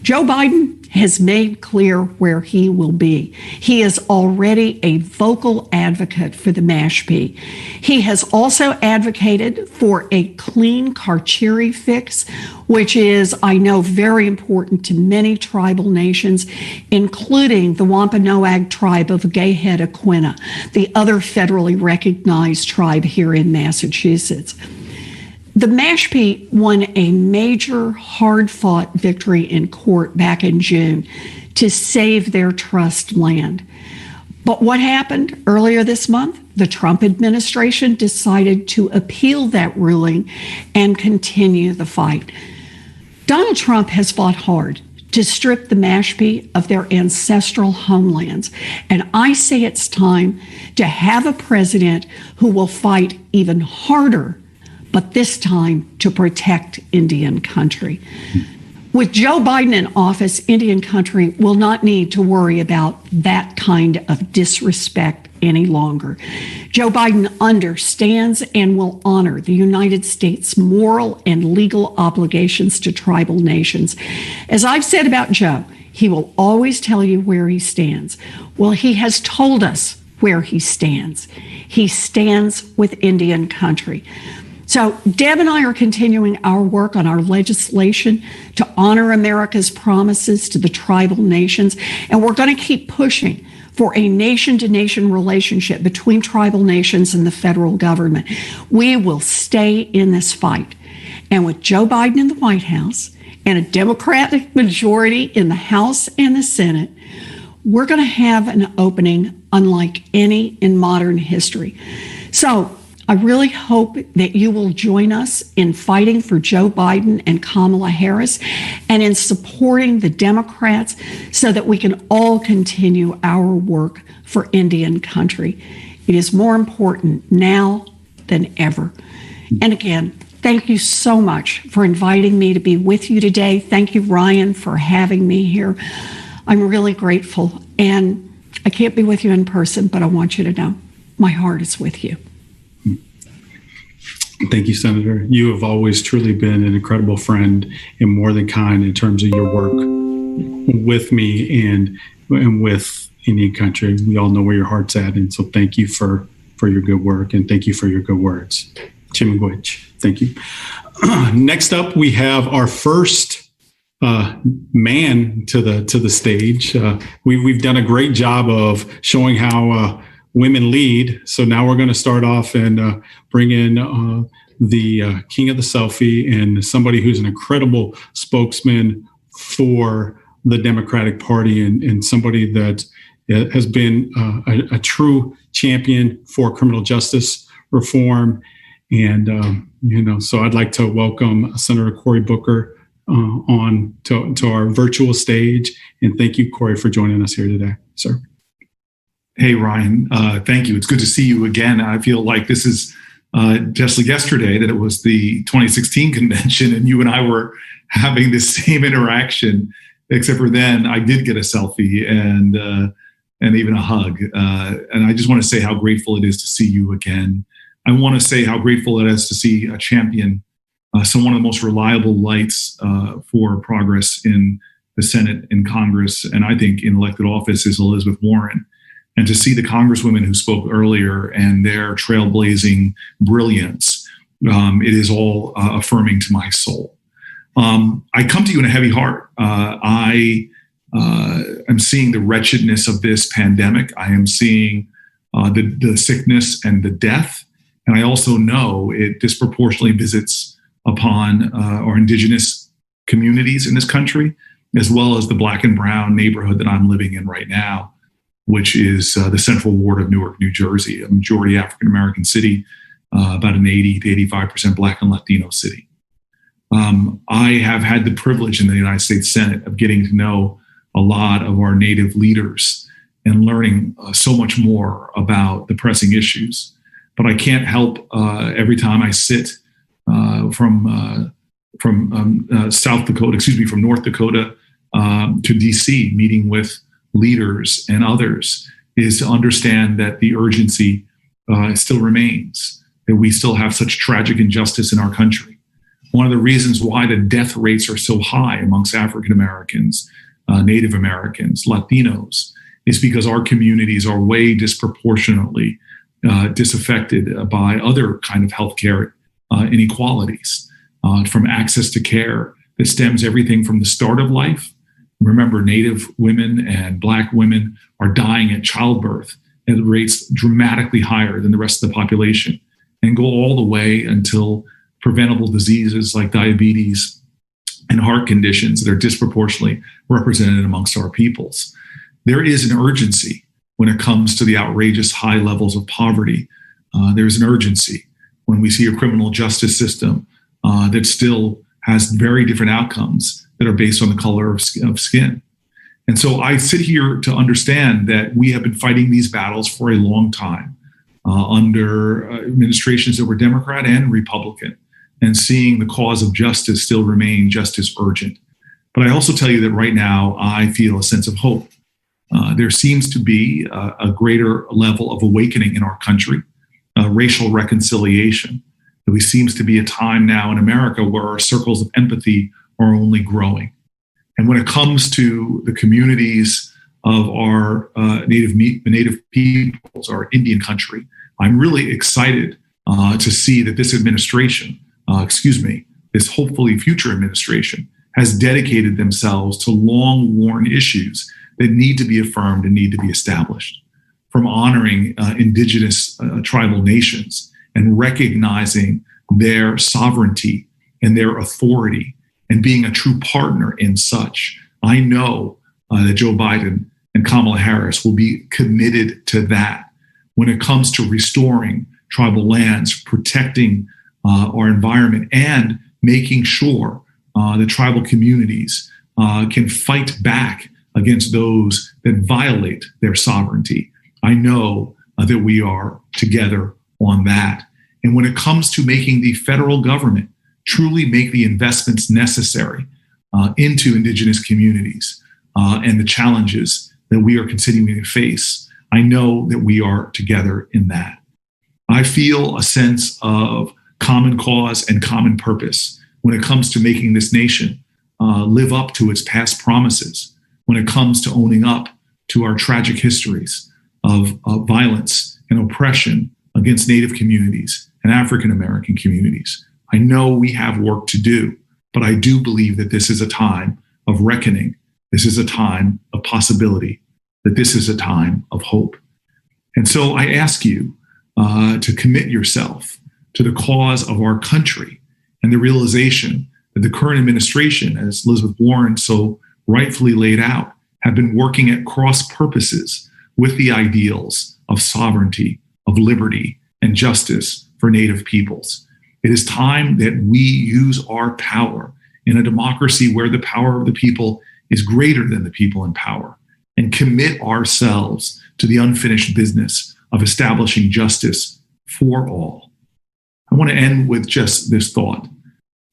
Joe Biden has made clear where he will be. He is already a vocal advocate for the Mashpee. He has also advocated for a clean Carcheri fix, which is, I know, very important to many tribal nations, including the Wampanoag tribe of Gayhead-Aquina, the other federally recognized tribe here in Massachusetts. The Mashpee won a major, hard-fought victory in court back in June to save their trust land. But what happened earlier this month? The Trump administration decided to appeal that ruling and continue the fight. Donald Trump has fought hard to strip the Mashpee of their ancestral homelands. And I say it's time to have a president who will fight even harder, but this time to protect Indian country. With Joe Biden in office, Indian country will not need to worry about that kind of disrespect any longer. Joe Biden understands and will honor the United States' moral and legal obligations to tribal nations. As I've said about Joe, he will always tell you where he stands. Well, he has told us where he stands. He stands with Indian country. So Deb and I are continuing our work on our legislation to honor America's promises to the tribal nations, and we're going to keep pushing for a nation-to-nation relationship between tribal nations and the federal government. We will stay in this fight. And with Joe Biden in the White House and a Democratic majority in the House and the Senate, we're going to have an opening unlike any in modern history. So I really hope that you will join us in fighting for Joe Biden and Kamala Harris and in supporting the Democrats so that we can all continue our work for Indian country. It is more important now than ever. And again, thank you so much for inviting me to be with you today. Thank you, Ryan, for having me here. I'm really grateful. And I can't be with you in person, but I want you to know my heart is with you. Thank you, Senator. You have always truly been an incredible friend and more than kind in terms of your work with me and with Indian country. We all know where your heart's at. And so thank you for your good work and thank you for your good words. Chimigwich, thank you. Next up, we have our first man to the stage. We've done a great job of showing how women lead. So now we're going to start off and bring in the king of the selfie and somebody who's an incredible spokesman for the Democratic Party and somebody that has been a true champion for criminal justice reform. And, so I'd like to welcome Senator Cory Booker on to our virtual stage. And thank you, Cory, for joining us here today, sir. Hey, Ryan, thank you. It's good to see you again. I feel like this is just like yesterday that it was the 2016 convention and you and I were having the same interaction, except for then I did get a selfie and even a hug. And I just want to say how grateful it is to see you again. I want to say how grateful it is to see a champion, one of the most reliable lights for progress in the Senate and Congress, and I think in elected office is Elizabeth Warren. And to see the congresswomen who spoke earlier and their trailblazing brilliance, it is all affirming to my soul. I come to you in a heavy heart. I am seeing the wretchedness of this pandemic. I am seeing the sickness and the death. And I also know it disproportionately visits upon our indigenous communities in this country, as well as the Black and brown neighborhood that I'm living in right now, which is the Central Ward of Newark, New Jersey, a majority African-American city, about an 80 to 85% Black and Latino city. I have had the privilege in the United States Senate of getting to know a lot of our Native leaders and learning so much more about the pressing issues. But I can't help every time I sit from South Dakota, from North Dakota to DC, meeting with leaders and others, is to understand that the urgency still remains, that we still have such tragic injustice in our country. One of the reasons why the death rates are so high amongst African Americans, Native Americans, Latinos, is because our communities are way disproportionately disaffected by other kind of healthcare inequalities, from access to care that stems everything from the start of life. Remember, Native women and Black women are dying at childbirth at rates dramatically higher than the rest of the population, and go all the way until preventable diseases like diabetes and heart conditions that are disproportionately represented amongst our peoples. There is an urgency when it comes to the outrageous high levels of poverty. There's an urgency when we see a criminal justice system that still has very different outcomes that are based on the color of skin. And so I sit here to understand that we have been fighting these battles for a long time under administrations that were Democrat and Republican, and seeing the cause of justice still remain just as urgent. But I also tell you that right now I feel a sense of hope. There seems to be a greater level of awakening in our country, racial reconciliation. There seems to be a time now in America where our circles of empathy are only growing. And when it comes to the communities of our native peoples, our Indian country, I'm really excited to see that this administration, this hopefully future administration, has dedicated themselves to long-worn issues that need to be affirmed and need to be established, from honoring indigenous tribal nations and recognizing their sovereignty and their authority and being a true partner in such. I know that Joe Biden and Kamala Harris will be committed to that when it comes to restoring tribal lands, protecting our environment, and making sure that tribal communities can fight back against those that violate their sovereignty. I know that we are together on that. And when it comes to making the federal government truly make the investments necessary into Indigenous communities and the challenges that we are continuing to face, I know that we are together in that. I feel a sense of common cause and common purpose when it comes to making this nation live up to its past promises, when it comes to owning up to our tragic histories of violence and oppression against Native communities and African American communities. I know we have work to do, but I do believe that this is a time of reckoning. This is a time of possibility, that this is a time of hope. And so I ask you to commit yourself to the cause of our country and the realization that the current administration, as Elizabeth Warren so rightfully laid out, have been working at cross purposes with the ideals of sovereignty, of liberty, and justice for Native peoples. It is time that we use our power in a democracy where the power of the people is greater than the people in power, and commit ourselves to the unfinished business of establishing justice for all. I want to end with just this thought.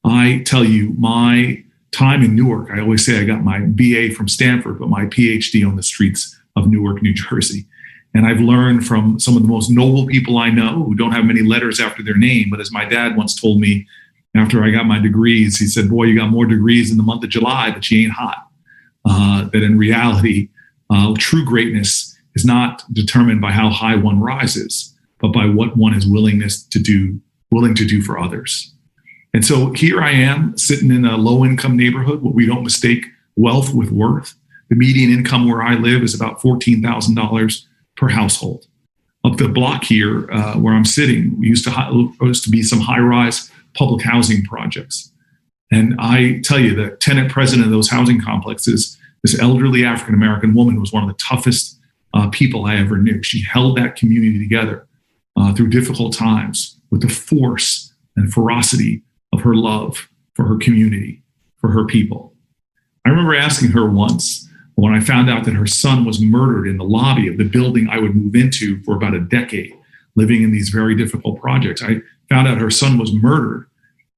I tell you, my time in Newark, I always say I got my BA from Stanford, but my PhD on the streets of Newark, New Jersey. And I've learned from some of the most noble people I know who don't have many letters after their name. But as my dad once told me after I got my degrees, he said, boy, you got more degrees in the month of July, but you ain't hot. That in reality, true greatness is not determined by how high one rises, but by what one is willing to do for others. And so here I am sitting in a low-income neighborhood where we don't mistake wealth with worth. The median income where I live is about $14,000 per household. Up the block here where I'm sitting, used to be some high-rise public housing projects. And I tell you, the tenant president of those housing complexes, this elderly African-American woman, was one of the toughest people I ever knew. She held that community together through difficult times with the force and ferocity of her love for her community, for her people. I remember asking her once, when I found out that her son was murdered in the lobby of the building I would move into for about a decade, living in these very difficult projects. I found out her son was murdered,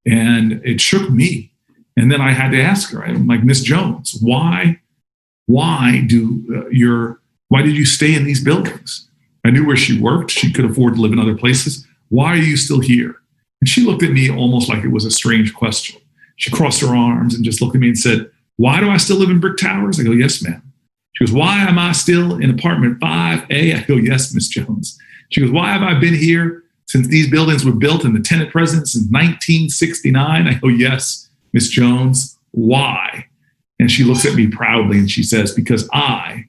and it shook me. And then I had to ask her, I'm like, Miss Jones, why did you stay in these buildings? I knew where she worked. She could afford to live in other places. Why are you still here? And she looked at me almost like it was a strange question. She crossed her arms and just looked at me and said, why do I still live in brick towers? I go, yes, ma'am. She goes, why am I still in apartment 5A? I go, yes, Miss Jones. She goes, why have I been here since these buildings were built and the tenant president since 1969? I go, yes, Miss Jones. Why? And she looks at me proudly and she says, because I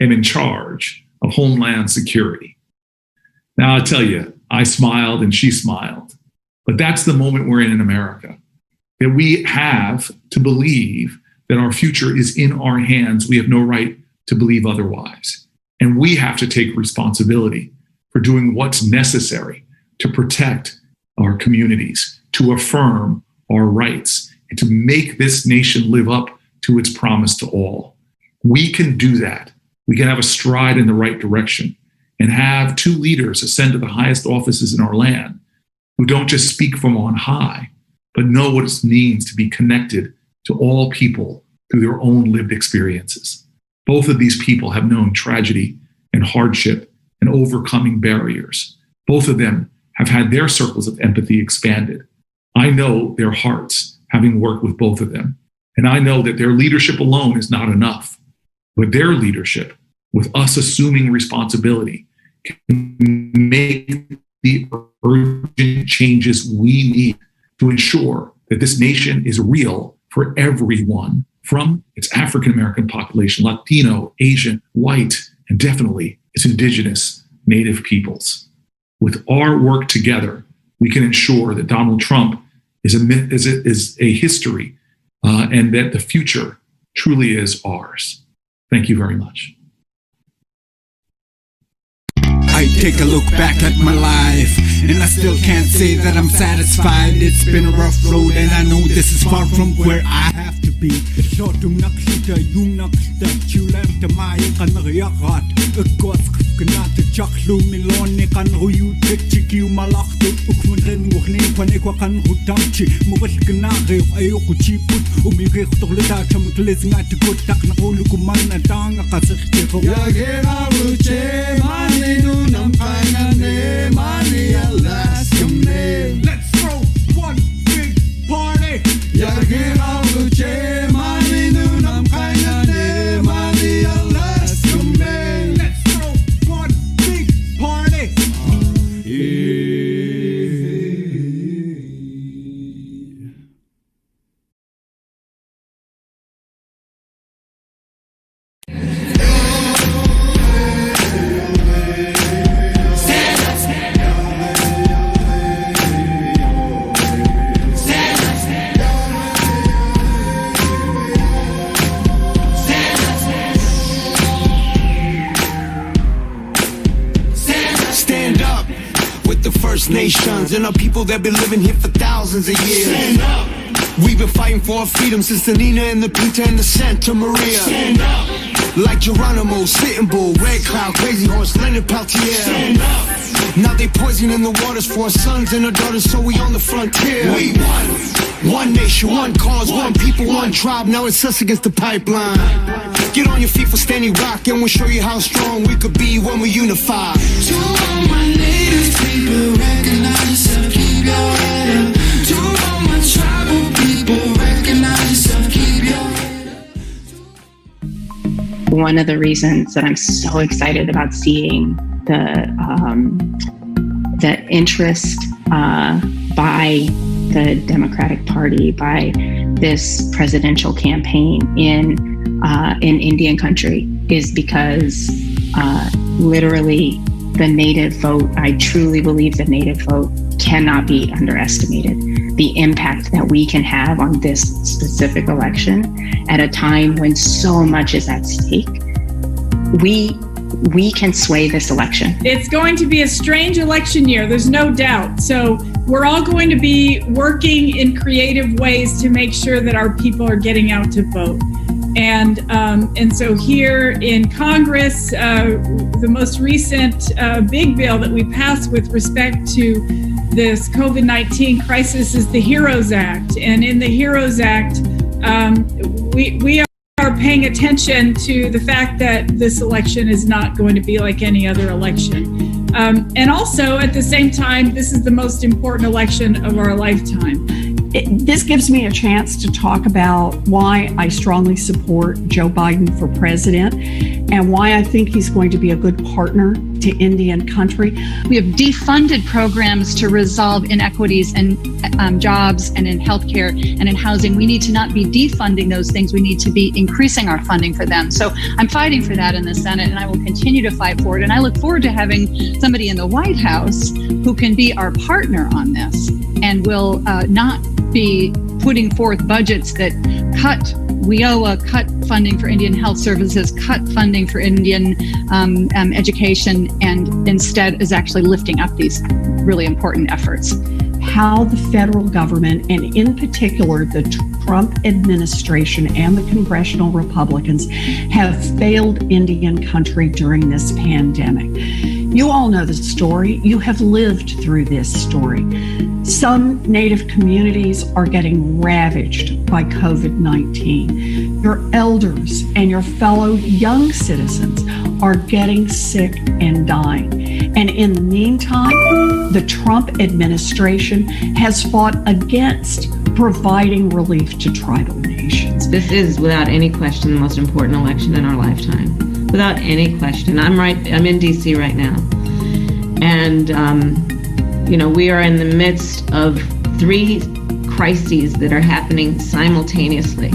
am in charge of Homeland Security. Now, I'll tell you, I smiled and she smiled. But that's the moment we're in America, that we have to believe that our future is in our hands. We have no right to believe otherwise. And we have to take responsibility for doing what's necessary to protect our communities, to affirm our rights, and to make this nation live up to its promise to all. We can do that. We can have a stride in the right direction and have two leaders ascend to the highest offices in our land who don't just speak from on high, but know what it means to be connected to all people through their own lived experiences. Both of these people have known tragedy and hardship and overcoming barriers. Both of them have had their circles of empathy expanded. I know their hearts, having worked with both of them. And I know that their leadership alone is not enough, but their leadership, with us assuming responsibility, can make the urgent changes we need to ensure that this nation is real for everyone, from its African-American population, Latino, Asian, white, and definitely its indigenous Native peoples. With our work together, we can ensure that Donald Trump is a history and that the future truly is ours. Thank you very much. take a look back at my life, and I still can't say that I'm satisfied. It's been a rough road, and I know this is far from where I have to be. Låtum naklita yung nakita chulam tamay kan riyakat akot kanat chaklu milone kan huyu chikiu malakto ukmunren wukni kan ekwakan hutamchi mubal kanare ayo kuchiput umire khotoleta chamkles ngat kotak na ulukuman na tanga kasakte ko yagera ruche mani nu nam kainane mani alaska me. Let's throw one big party. Yagera ruche mani nu nam kainane mani alaska me. Let's throw one big party. Stand up with the First Nations and our people that been living here for thousands of years. Stand up. We've been fighting for our freedom since the Nina and the Pinta and the Santa Maria. Stand up. Like Geronimo, Sitting Bull, Red Cloud, Crazy Horse, Leonard Peltier. Stand up. Now they poisoning the waters for our sons and our daughters, so we on the frontier. We won. One nation, one cause, one people, one tribe. Now it's us against the pipeline. Get on your feet for Standing Rock, and we'll show you how strong we could be when we unify. To all my native people, recognize yourself, keep your head up. To all my tribal people, recognize yourself, keep your head up. One of the reasons that I'm so excited about seeing the interest by the Democratic Party, by this presidential campaign in Indian country, is because literally the native vote, I truly believe the native vote cannot be underestimated. The impact that we can have on this specific election at a time when so much is at stake, we can sway this election. It's going to be a strange election year, there's no doubt. So we're all going to be working in creative ways to make sure that our people are getting out to vote. And so here in Congress, the most recent big bill that we passed with respect to this COVID-19 crisis is the HEROES Act. And in the HEROES Act, we are paying attention to the fact that this election is not going to be like any other election. And also, at the same time, this is the most important election of our lifetime. This gives me a chance to talk about why I strongly support Joe Biden for president and why I think he's going to be a good partner to Indian country. We have defunded programs to resolve inequities in jobs and in healthcare and in housing. We need to not be defunding those things. We need to be increasing our funding for them. So I'm fighting for that in the Senate, and I will continue to fight for it. And I look forward to having somebody in the White House who can be our partner on this and will not be putting forth budgets that cut WIOA, cut funding for Indian health services, cut funding for Indian education, and instead is actually lifting up these really important efforts. How the federal government, and in particular the Trump administration and the congressional Republicans, have failed Indian country during this pandemic. You all know the story. You have lived through this story. Some Native communities are getting ravaged by COVID-19. Your elders and your fellow young citizens are getting sick and dying. And in the meantime, the Trump administration has fought against providing relief to tribal nations. This is, without any question, the most important election in our lifetime. Without any question. I'm in DC right now. And, we are in the midst of 3 crises that are happening simultaneously.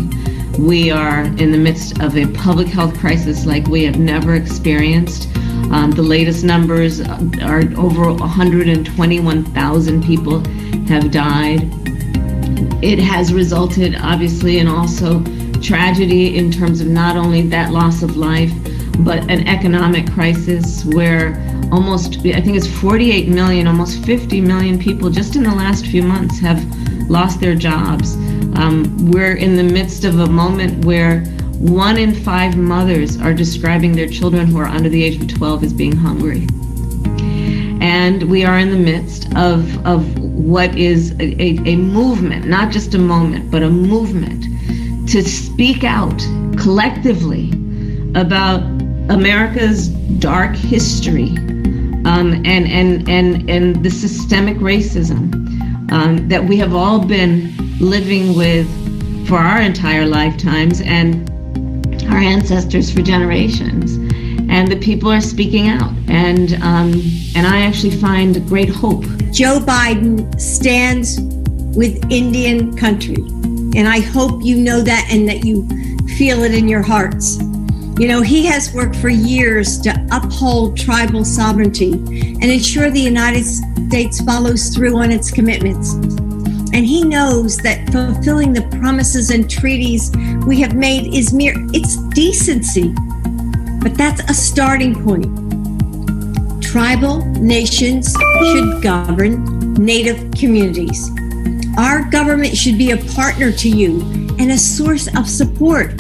We are in the midst of a public health crisis like we have never experienced. The latest numbers are over 121,000 people have died. It has resulted, obviously, in also tragedy in terms of not only that loss of life, but an economic crisis where almost, I think it's 48 million, almost 50 million people just in the last few months have lost their jobs. We're in the midst of a moment where 1 in 5 mothers are describing their children who are under the age of 12 as being hungry. And we are in the midst of what is a movement, not just a moment, but a movement to speak out collectively about America's dark history and the systemic racism that we have all been living with for our entire lifetimes and our ancestors for generations. And the people are speaking out, and I actually find great hope. Joe Biden stands with Indian country, and I hope you know that and that you feel it in your hearts. You know, he has worked for years to uphold tribal sovereignty and ensure the United States follows through on its commitments. And he knows that fulfilling the promises and treaties we have made is it's decency. But that's a starting point. Tribal nations should govern Native communities. Our government should be a partner to you and a source of support.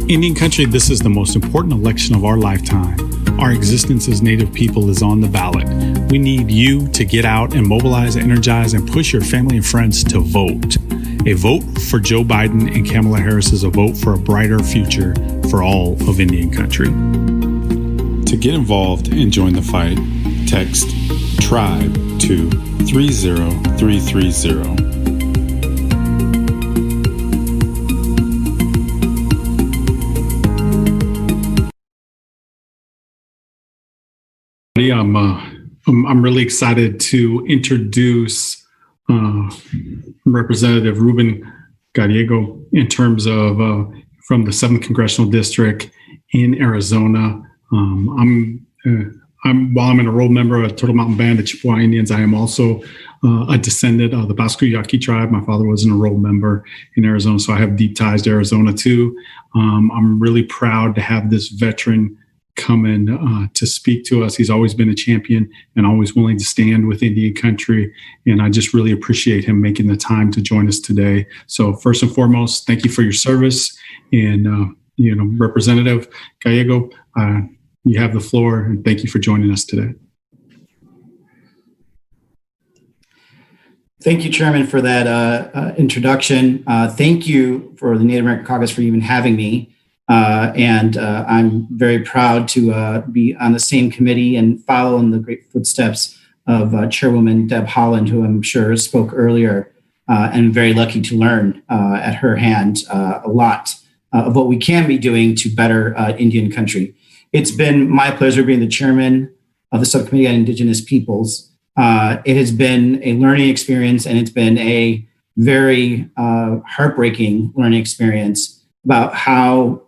Indian country, this is the most important election of our lifetime. Our existence as Native people is on the ballot. We need you to get out and mobilize, energize, and push your family and friends to vote. A vote for Joe Biden and Kamala Harris is a vote for a brighter future for all of Indian country. To get involved and join the fight, text TRIBE to 30330. I'm really excited to introduce Representative Ruben Gallego in terms of from the 7th Congressional District in Arizona. While I'm an enrolled member of Turtle Mountain Band of Chippewa Indians, I am also a descendant of the Basque Yaqui tribe. My father was an enrolled member in Arizona, so I have deep ties to Arizona too. I'm really proud to have this veteran come in to speak to us. He's always been a champion and always willing to stand with Indian country. And I just really appreciate him making the time to join us today. So first and foremost, thank you for your service. And, Representative Gallego, you have the floor, and thank you for joining us today. Thank you, Chairman, for that introduction. Thank you for the Native American Caucus for even having me. And I'm very proud to be on the same committee and follow in the great footsteps of Chairwoman Deb Holland, who I'm sure spoke earlier, and very lucky to learn at her hand a lot of what we can be doing to better Indian country. It's been my pleasure being the chairman of the Subcommittee on Indigenous Peoples. It has been a learning experience, and it's been a very heartbreaking learning experience about how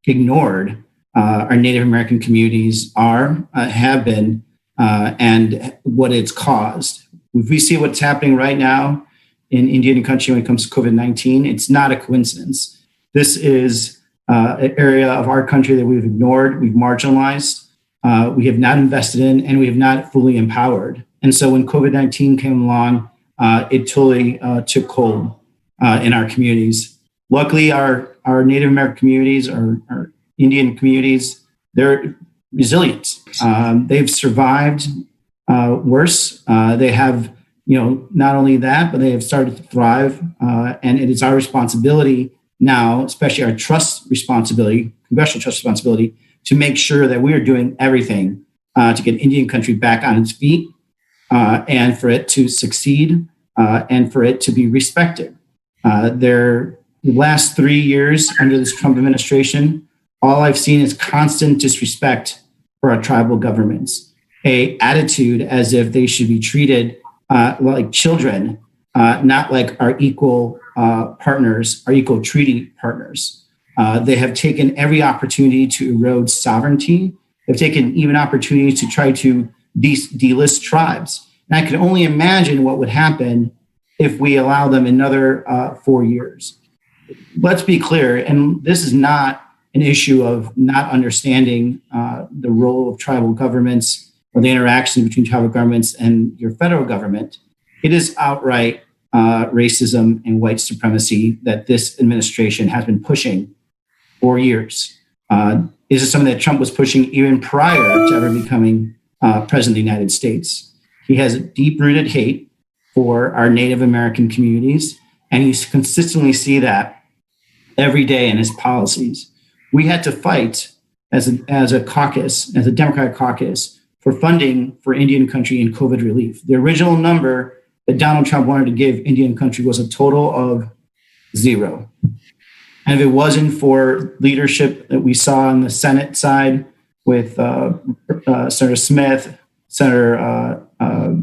ignored our Native American communities have been, and what it's caused. If we see what's happening right now in Indian country when it comes to COVID-19, it's not a coincidence. This is an area of our country that we've ignored, we've marginalized, we have not invested in, and we have not fully empowered. And so when COVID-19 came along, it totally took hold in our communities. Luckily, our Native American communities, our Indian communities, they're resilient. They've survived worse. They have, not only that, but they have started to thrive. And it is our responsibility now, especially our trust responsibility, congressional trust responsibility, to make sure that we are doing everything to get Indian country back on its feet, and for it to succeed, and for it to be respected. The last 3 years under this Trump administration, all I've seen is constant disrespect for our tribal governments, a attitude as if they should be treated like children, not like our equal partners, our equal treaty partners. They have taken every opportunity to erode sovereignty. They've taken even opportunities to try to delist tribes. And I can only imagine what would happen if we allow them another 4 years. let's be clear, and this is not an issue of not understanding the role of tribal governments or the interaction between tribal governments and your federal government. It is outright racism and white supremacy that this administration has been pushing for years. This is something that Trump was pushing even prior to ever becoming president of the United States. He has a deep-rooted hate for our Native American communities, and you consistently see that every day in his policies. We had to fight as a caucus, as a Democratic caucus, for funding for Indian country and COVID relief. The original number that Donald Trump wanted to give Indian country was a total of 0. And if it wasn't for leadership that we saw on the Senate side with Senator Smith, Senator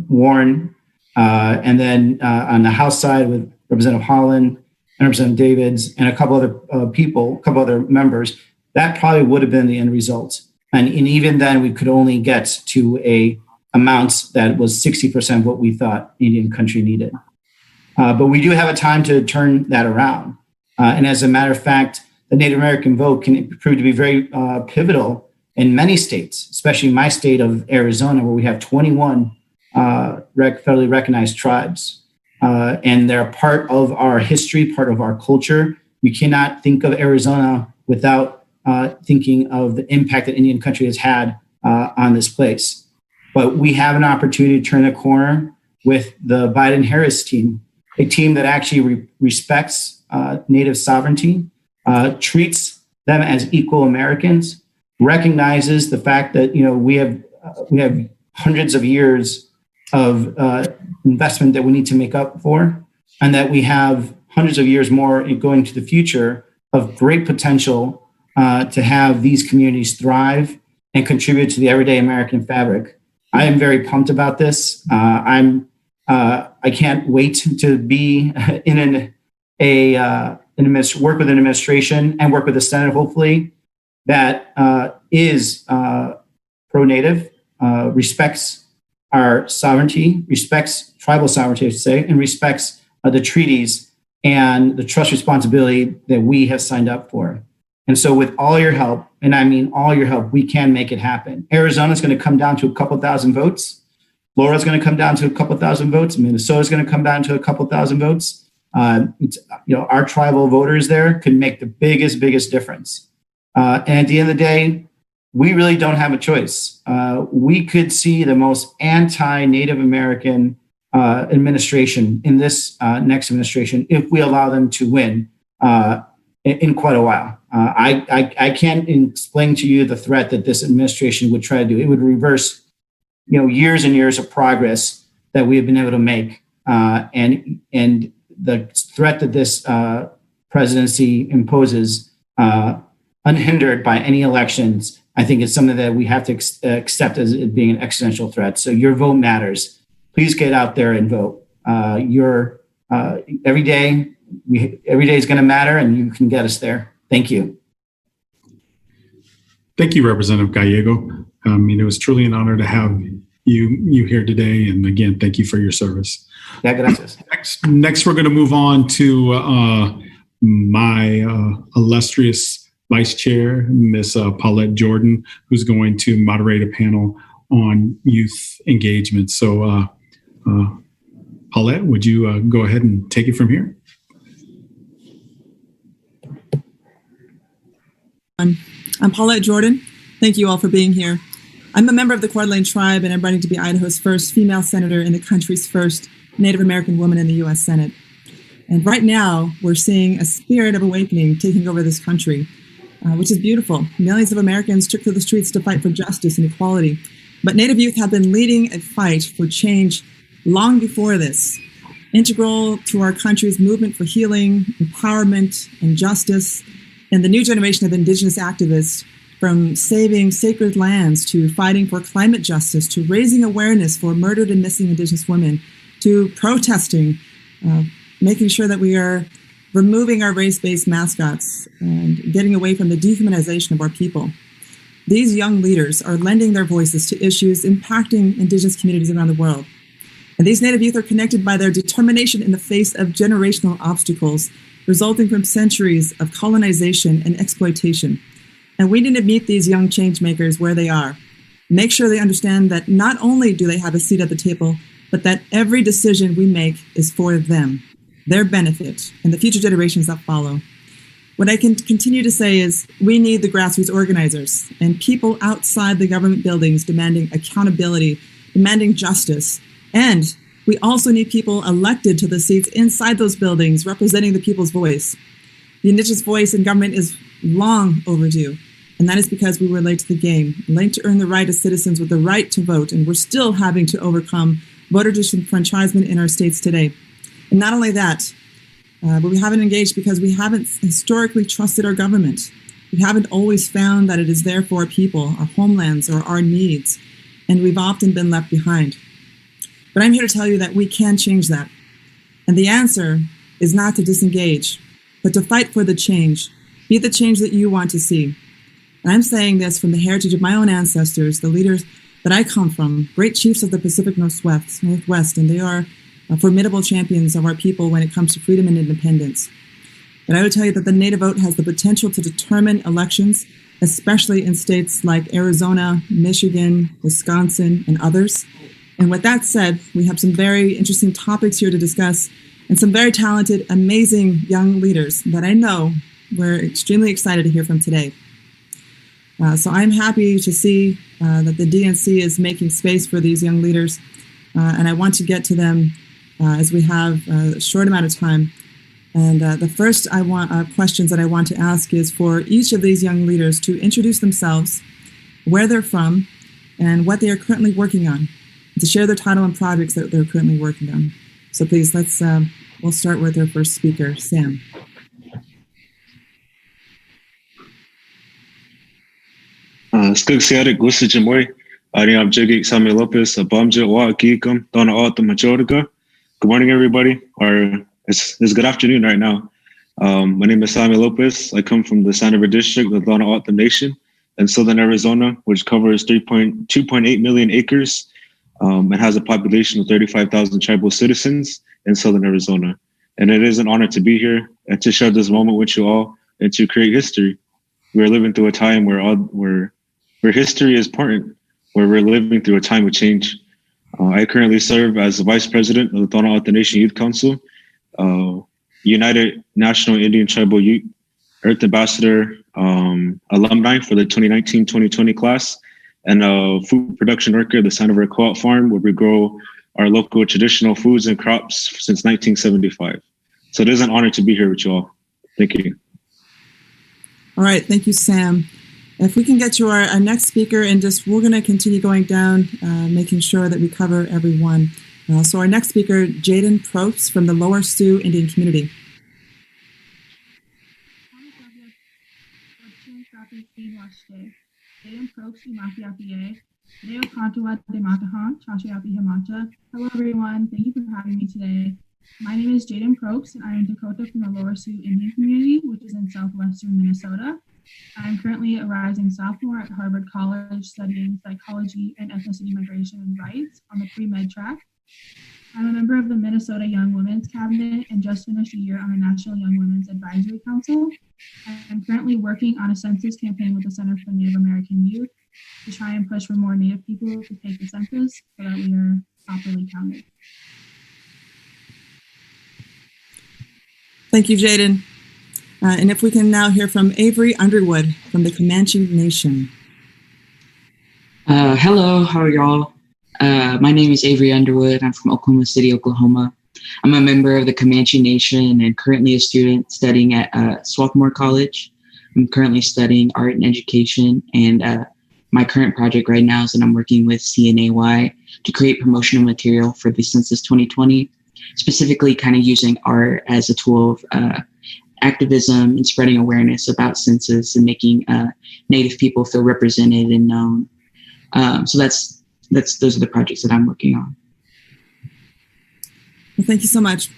Warren, and then on the House side with Representative Holland and Representative Davids and a couple other members, that probably would have been the end result. And even then, we could only get to a amount that was 60% what we thought Indian country needed. But we do have a time to turn that around. And as a matter of fact, the Native American vote can prove to be very pivotal in many states, especially my state of Arizona, where we have 21 federally recognized tribes. And they're part of our history, part of our culture. You cannot think of Arizona without thinking of the impact that Indian country has had on this place. But we have an opportunity to turn the corner with the Biden-Harris team, a team that actually respects Native sovereignty, treats them as equal Americans, recognizes the fact that we have hundreds of years of investment that we need to make up for, and that we have hundreds of years more going to the future of great potential to have these communities thrive and contribute to the everyday American fabric. I am very pumped about this. I can't wait to be work with an administration and work with the Senate, hopefully, that is pro-Native, respects our sovereignty, respects tribal sovereignty, I should say, and respects the treaties and the trust responsibility that we have signed up for. And so with all your help, and I mean all your help, we can make it happen. Arizona's going to come down to a couple thousand votes. Florida's going to come down to a couple thousand votes. Minnesota's going to come down to a couple thousand votes. Our tribal voters there could make the biggest difference. And at the end of the day, we really don't have a choice. We could see the most anti-Native American administration in this next administration if we allow them to win in quite a while. I can't explain to you the threat that this administration would try to do. It would reverse, years and years of progress that we have been able to make, and the threat that this presidency imposes, unhindered by any elections, I think is something that we have to accept as it being an existential threat. So your vote matters. Please get out there and vote. Every day is going to matter, and you can get us there. Thank you. Thank you, Representative Gallego. It was truly an honor to have you here today. And again, thank you for your service. Yeah, gracias. Next, we're going to move on to my illustrious Vice Chair, Ms. Paulette Jordan, who's going to moderate a panel on youth engagement. So, Paulette, would you go ahead and take it from here? I'm Paulette Jordan. Thank you all for being here. I'm a member of the Coeur d'Alene tribe, and I'm running to be Idaho's first female senator and the country's first Native American woman in the U.S. Senate. And right now, we're seeing a spirit of awakening taking over this country, which is beautiful. Millions of Americans took to the streets to fight for justice and equality. But Native youth have been leading a fight for change long before this. Integral to our country's movement for healing, empowerment, and justice, and the new generation of Indigenous activists, from saving sacred lands to fighting for climate justice to raising awareness for murdered and missing Indigenous women to protesting, making sure that we are removing our race-based mascots and getting away from the dehumanization of our people. These young leaders are lending their voices to issues impacting Indigenous communities around the world. And these Native youth are connected by their determination in the face of generational obstacles resulting from centuries of colonization and exploitation. And we need to meet these young change makers where they are. Make sure they understand that not only do they have a seat at the table, but that every decision we make is for them, their benefit, and the future generations that follow. What I can continue to say is we need the grassroots organizers and people outside the government buildings demanding accountability, demanding justice. And we also need people elected to the seats inside those buildings representing the people's voice. The indigenous voice in government is long overdue. And that is because we were late to the game, late to earn the right as citizens with the right to vote. And we're still having to overcome voter disenfranchisement in our states today. And not only that, but we haven't engaged because we haven't historically trusted our government. We haven't always found that it is there for our people, our homelands, or our needs. And we've often been left behind. But I'm here to tell you that we can change that. And the answer is not to disengage, but to fight for the change. Be the change that you want to see. And I'm saying this from the heritage of my own ancestors, the leaders that I come from, great chiefs of the Pacific Northwest, and they are formidable champions of our people when it comes to freedom and independence. But I would tell you that the Native vote has the potential to determine elections, especially in states like Arizona, Michigan, Wisconsin, and others. And with that said, we have some very interesting topics here to discuss and some very talented, amazing young leaders that I know we're extremely excited to hear from today. So I'm happy to see that the DNC is making space for these young leaders, and I want to get to them as we have a short amount of time. And the first questions that I want to ask is for each of these young leaders to introduce themselves, where they're from, and what they are currently working on, to share their title and projects that they're currently working on. So please, we'll start with our first speaker, Sam. Skugsiarik Gusijimwe, Ariam Jigik Sami Lopez, Abamja Wa Gikum, Donna Alta Majorga. Good morning, everybody. Or it's good afternoon right now. My name is Sami Lopez. I come from the San River District of Donna Alta Nation in southern Arizona, which covers 2.8 million acres and has a population of 35,000 tribal citizens in southern Arizona. And it is an honor to be here and to share this moment with you all and to create history. We're living through a time where history is important, where we're living through a time of change. I currently serve as the Vice President of the Donna Alta Nation Youth Council, United National Indian Tribal Youth Earth Ambassador alumni for the 2019-2020 class, and a food production worker at the San River Co-op Farm, where we grow our local traditional foods and crops since 1975. So it is an honor to be here with you all. Thank you. All right, thank you, Sam. If we can get to our next speaker, and we're going to continue going down, making sure that we cover everyone. So our next speaker, Jaden Probst from the Lower Sioux Indian community. Hello, everyone. Thank you for having me today. My name is Jaden Probst, and I am Dakota from the Lower Sioux Indian community, which is in southwestern Minnesota. I'm currently a rising sophomore at Harvard College studying psychology and ethnicity migration and rights on the pre-med track. I'm a member of the Minnesota Young Women's Cabinet and just finished a year on the National Young Women's Advisory Council. I'm currently working on a census campaign with the Center for Native American Youth to try and push for more Native people to take the census so that we are properly counted. Thank you, Jaden. And if we can now hear from Avery Underwood from the Comanche Nation. Hello, how are y'all? My name is Avery Underwood. I'm from Oklahoma City, Oklahoma. I'm a member of the Comanche Nation and currently a student studying at Swarthmore College. I'm currently studying art and education, and my current project right now is that I'm working with CNAY to create promotional material for the Census 2020, specifically kind of using art as a tool of activism and spreading awareness about census and making Native people feel represented and known. So those are the projects that I'm working on. Well, thank you so much.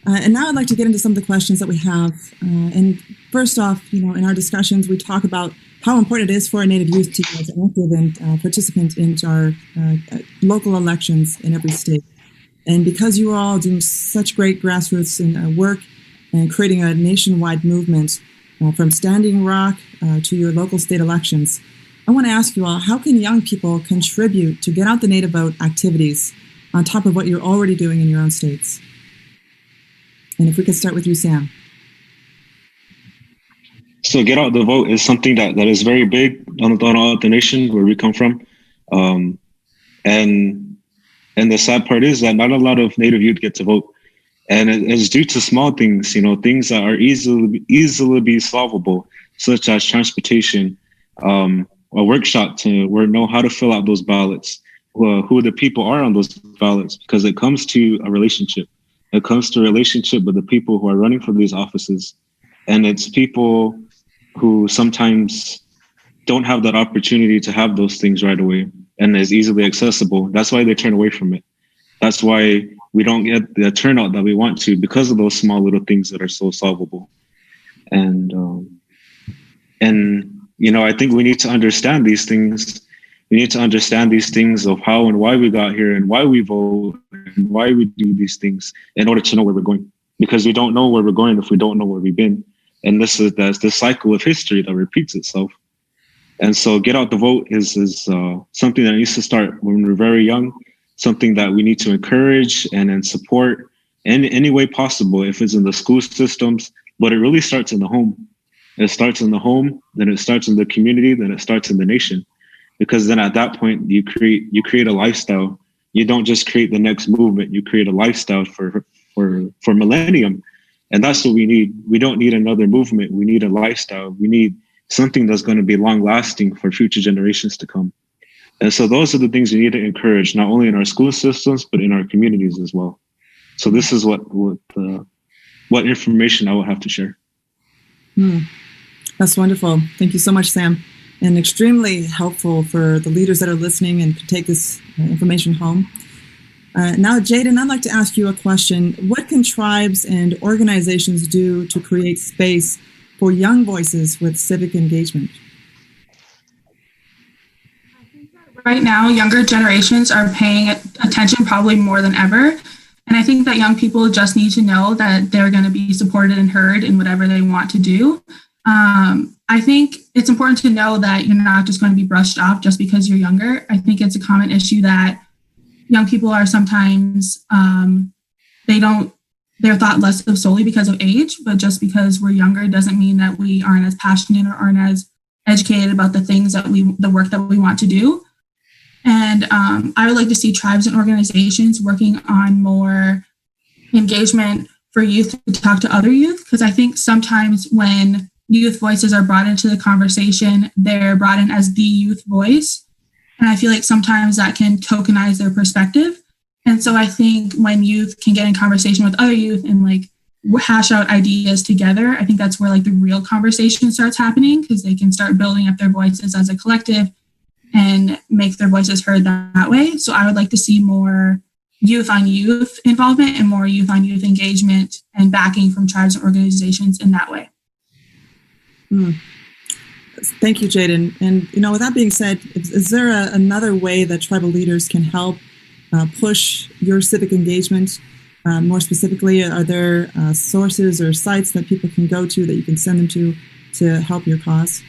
And now I'd like to get into some of the questions that we have. And first off, in our discussions, we talk about how important it is for our Native youth to be active and participant in our local elections in every state. And because you are all doing such great grassroots work and creating a nationwide movement from Standing Rock to your local state elections. I want to ask you all, how can young people contribute to get out the native vote activities on top of what you're already doing in your own states? And if we could start with you, Sam. So get out the vote is something that is very big on the nation where we come from. And the sad part is that not a lot of Native youth get to vote. And it's due to small things, things that are easily be solvable, such as transportation, a workshop to know how to fill out those ballots, who the people are on those ballots, because it comes to a relationship. It comes to a relationship with the people who are running for these offices. And it's people who sometimes don't have that opportunity to have those things right away and is easily accessible. That's why they turn away from it. That's why we don't get the turnout that we want to, because of those small little things that are so solvable. And I think we need to understand these things. We need to understand these things of how and why we got here and why we vote and why we do these things in order to know where we're going. Because we don't know where we're going if we don't know where we've been. And that's the cycle of history that repeats itself. And so get out the vote is something that needs to start when we're very young, something that we need to encourage and support in any way possible, if it's in the school systems, but it really starts in the home. It starts in the home, then it starts in the community, then it starts in the nation. Because then at that point, you create a lifestyle. You don't just create the next movement, you create a lifestyle for millennium. And that's what we need. We don't need another movement. We need a lifestyle. We need something that's going to be long lasting for future generations to come. And so those are the things we need to encourage, not only in our school systems, but in our communities as well. So this is what information I would have to share. That's wonderful. Thank you so much, Sam. And extremely helpful for the leaders that are listening and can take this information home. Now, Jaden, I'd like to ask you a question. What can tribes and organizations do to create space for young voices with civic engagement? Right now, younger generations are paying attention probably more than ever. And I think that young people just need to know that they're going to be supported and heard in whatever they want to do. I think it's important to know that you're not just going to be brushed off just because you're younger. I think it's a common issue that young people are sometimes, they're thought less of solely because of age, but just because we're younger doesn't mean that we aren't as passionate or aren't as educated about the work that we want to do. And I would like to see tribes and organizations working on more engagement for youth to talk to other youth, because I think sometimes when youth voices are brought into the conversation, they're brought in as the youth voice. And I feel like sometimes that can tokenize their perspective. And so I think when youth can get in conversation with other youth and hash out ideas together, I think that's where the real conversation starts happening, because they can start building up their voices as a collective and make their voices heard that way. So I would like to see more youth on youth involvement and more youth on youth engagement and backing from tribes and organizations in that way. Thank you, Jaden. And, with that being said, is there another way that tribal leaders can help push your civic engagement? More specifically, are there sources or sites that people can go to that you can send them to help your cause?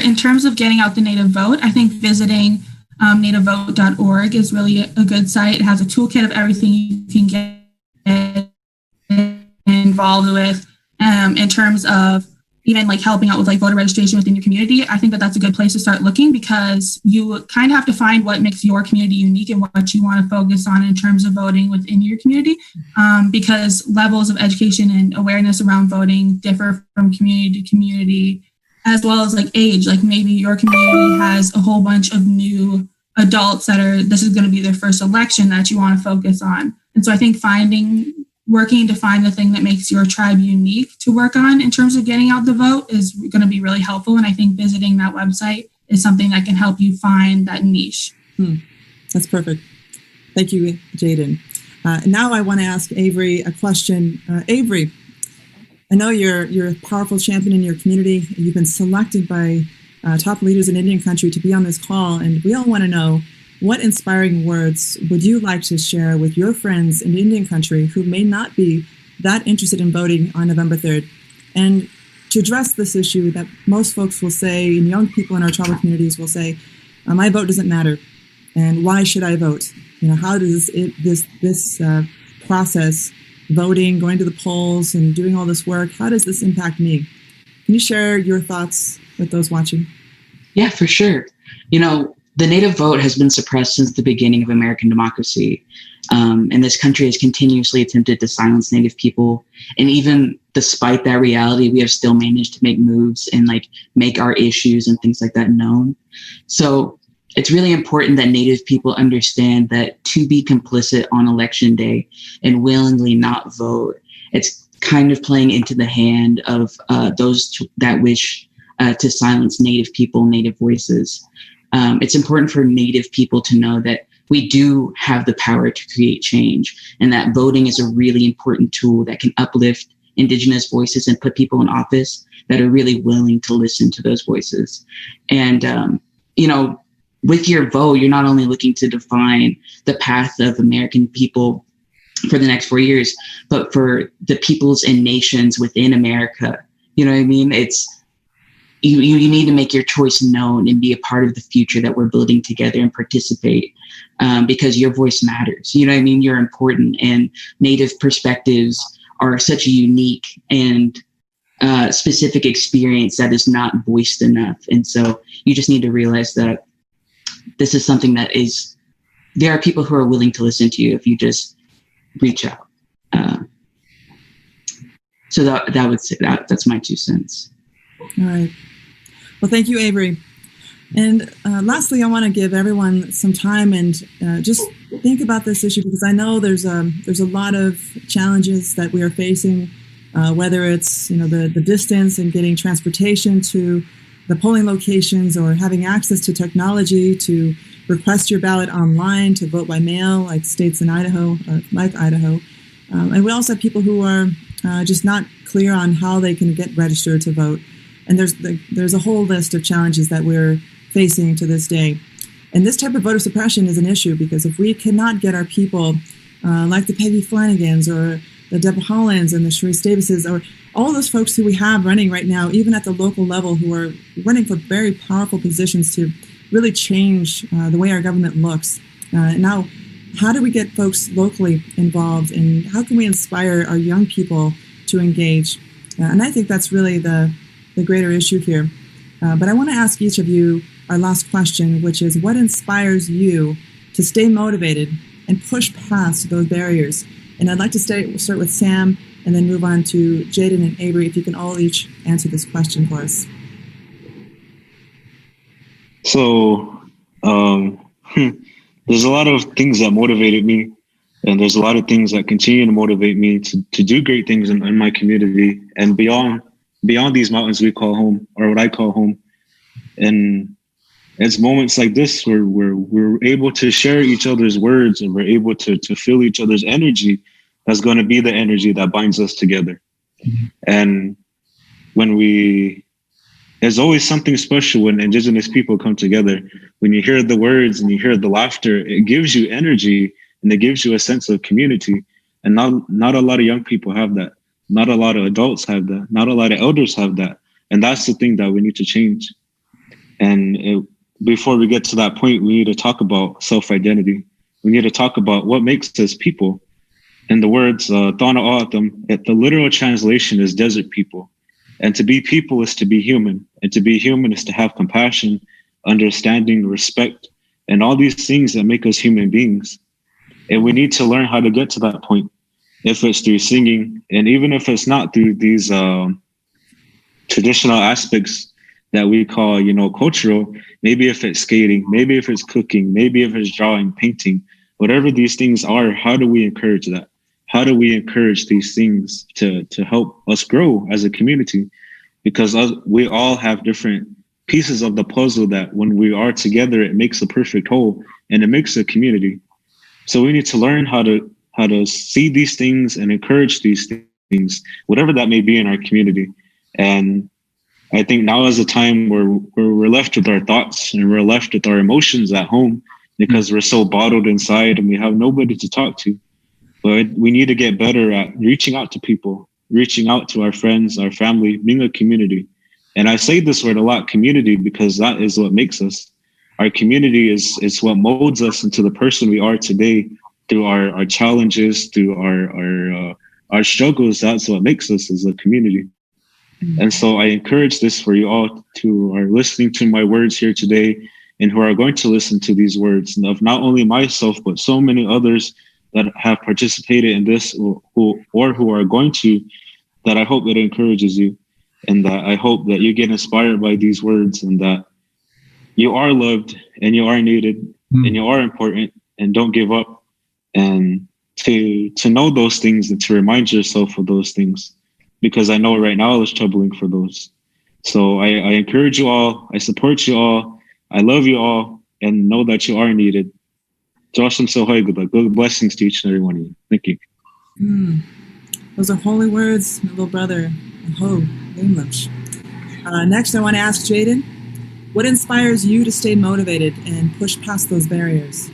In terms of getting out the Native vote, I think visiting nativevote.org is really a good site. It has a toolkit of everything you can get involved with in terms of even helping out with voter registration within your community. I think that's a good place to start looking, because you kind of have to find what makes your community unique and what you want to focus on in terms of voting within your community, because levels of education and awareness around voting differ from community to community, as well as age. Maybe your community has a whole bunch of new adults this is going to be their first election that you want to focus on. And so I think working to find the thing that makes your tribe unique to work on in terms of getting out the vote is going to be really helpful. And I think visiting that website is something that can help you find that niche. That's perfect. Thank you, Jaden. Now I want to ask Avery a question. Avery, I know you're a powerful champion in your community. You've been selected by top leaders in Indian country to be on this call, and we all want to know, what inspiring words would you like to share with your friends in Indian country who may not be that interested in voting on November 3rd? And to address this issue that most folks will say, and young people in our tribal communities will say, my vote doesn't matter, and why should I vote? How does this process, voting, going to the polls, and doing all this work, how does this impact me? Can you share your thoughts with those watching? Yeah, for sure. The Native vote has been suppressed since the beginning of American democracy. And this country has continuously attempted to silence Native people. And even despite that reality, we have still managed to make moves and make our issues and things like that known. So it's really important that Native people understand that to be complicit on election day and willingly not vote, it's kind of playing into the hand of those that wish to silence Native people, Native voices. It's important for Native people to know that we do have the power to create change, and that voting is a really important tool that can uplift Indigenous voices and put people in office that are really willing to listen to those voices. And, with your vote, you're not only looking to define the path of American people for the next 4 years, but for the peoples and nations within America. You know what I mean? It's, you need to make your choice known and be a part of the future that we're building together and participate, because your voice matters. You know what I mean? You're important, and Native perspectives are such a unique and specific experience that is not voiced enough. And so you just need to realize that this is something that there are people who are willing to listen to you if you just reach out. So that's my 2 cents. All right. Well, thank you, Avery. And lastly, I want to give everyone some time and just think about this issue, because I know there's a lot of challenges that we are facing, whether it's the distance and getting transportation to the polling locations, or having access to technology to request your ballot online, to vote by mail, like states in Idaho, like Idaho. And we also have people who are just not clear on how they can get registered to vote. And there's a whole list of challenges that we're facing to this day. And this type of voter suppression is an issue, because if we cannot get our people, like the Peggy Flanagans or the Deborah Hollands and the Sharice Davises, or all those folks who we have running right now, even at the local level, who are running for very powerful positions to really change the way our government looks. Now, how do we get folks locally involved, and how can we inspire our young people to engage? And I think that's really the greater issue here. But I want to ask each of you our last question, which is, what inspires you to stay motivated and push past those barriers? And I'd like to start with Sam and then move on to Jaden and Avery, if you can all each answer this question for us. So there's a lot of things that motivated me, and there's a lot of things that continue to motivate me to do great things in my community and beyond these mountains we call home, or what I call home. And it's moments like this where we're able to share each other's words, and we're able to feel each other's energy. That's going to be the energy that binds us together. Mm-hmm. And there's always something special when Indigenous people come together. When you hear the words and you hear the laughter, it gives you energy and it gives you a sense of community. And not a lot of young people have that. Not a lot of adults have that. Not a lot of elders have that. And that's the thing that we need to change. And before we get to that point, we need to talk about self-identity. We need to talk about what makes us people. In the words, Thana O'atam, the literal translation is desert people. And to be people is to be human. And to be human is to have compassion, understanding, respect, and all these things that make us human beings. And we need to learn how to get to that point. If it's through singing, and even if it's not through these traditional aspects that we call, cultural, maybe if it's skating, maybe if it's cooking, maybe if it's drawing, painting, whatever these things are, how do we encourage that? How do we encourage these things to help us grow as a community? Because we all have different pieces of the puzzle that when we are together, it makes a perfect whole, and it makes a community. So we need to learn how to see these things and encourage these things, whatever that may be in our community. And I think now is a time where we're left with our thoughts and we're left with our emotions at home because we're so bottled inside and we have nobody to talk to. But we need to get better at reaching out to people, reaching out to our friends, our family, being a community. And I say this word a lot, community, because that is what makes us. Our community is what molds us into the person we are today through our challenges, through our struggles. That's what makes us as a community. And so I encourage this for you all who are listening to my words here today and who are going to listen to these words, and of not only myself, but so many others that have participated in this or who are going to, that I hope it encourages you, and that I hope that you get inspired by these words, and that you are loved and you are needed and you are important, and don't give up, and to know those things and to remind yourself of those things, because I know right now it's troubling for those. So I encourage you all, I support you all, I love you all, and know that you are needed. Good blessings to each and every one of you. Thank you. Those are holy words, my little brother. Next, I want to ask Jaden, what inspires you to stay motivated and push past those barriers?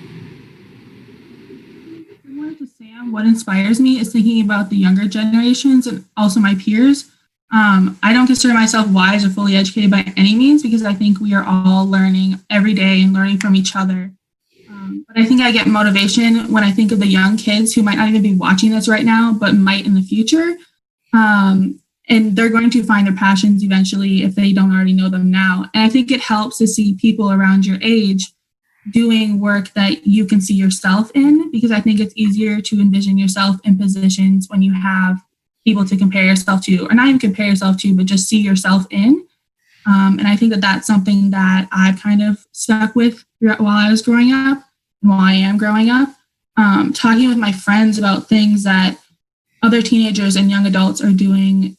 Similar to Sam, what inspires me is thinking about the younger generations and also my peers. I don't consider myself wise or fully educated by any means, because I think we are all learning every day and learning from each other. But I think I get motivation when I think of the young kids who might not even be watching this right now, but might in the future. And they're going to find their passions eventually if they don't already know them now. And I think it helps to see people around your age doing work that you can see yourself in, because I think it's easier to envision yourself in positions when you have people to compare yourself to, or not even compare yourself to, but just see yourself in. And I think that that's something that I've kind of stuck with while I was growing up and while I am growing up. Talking with my friends about things that other teenagers and young adults are doing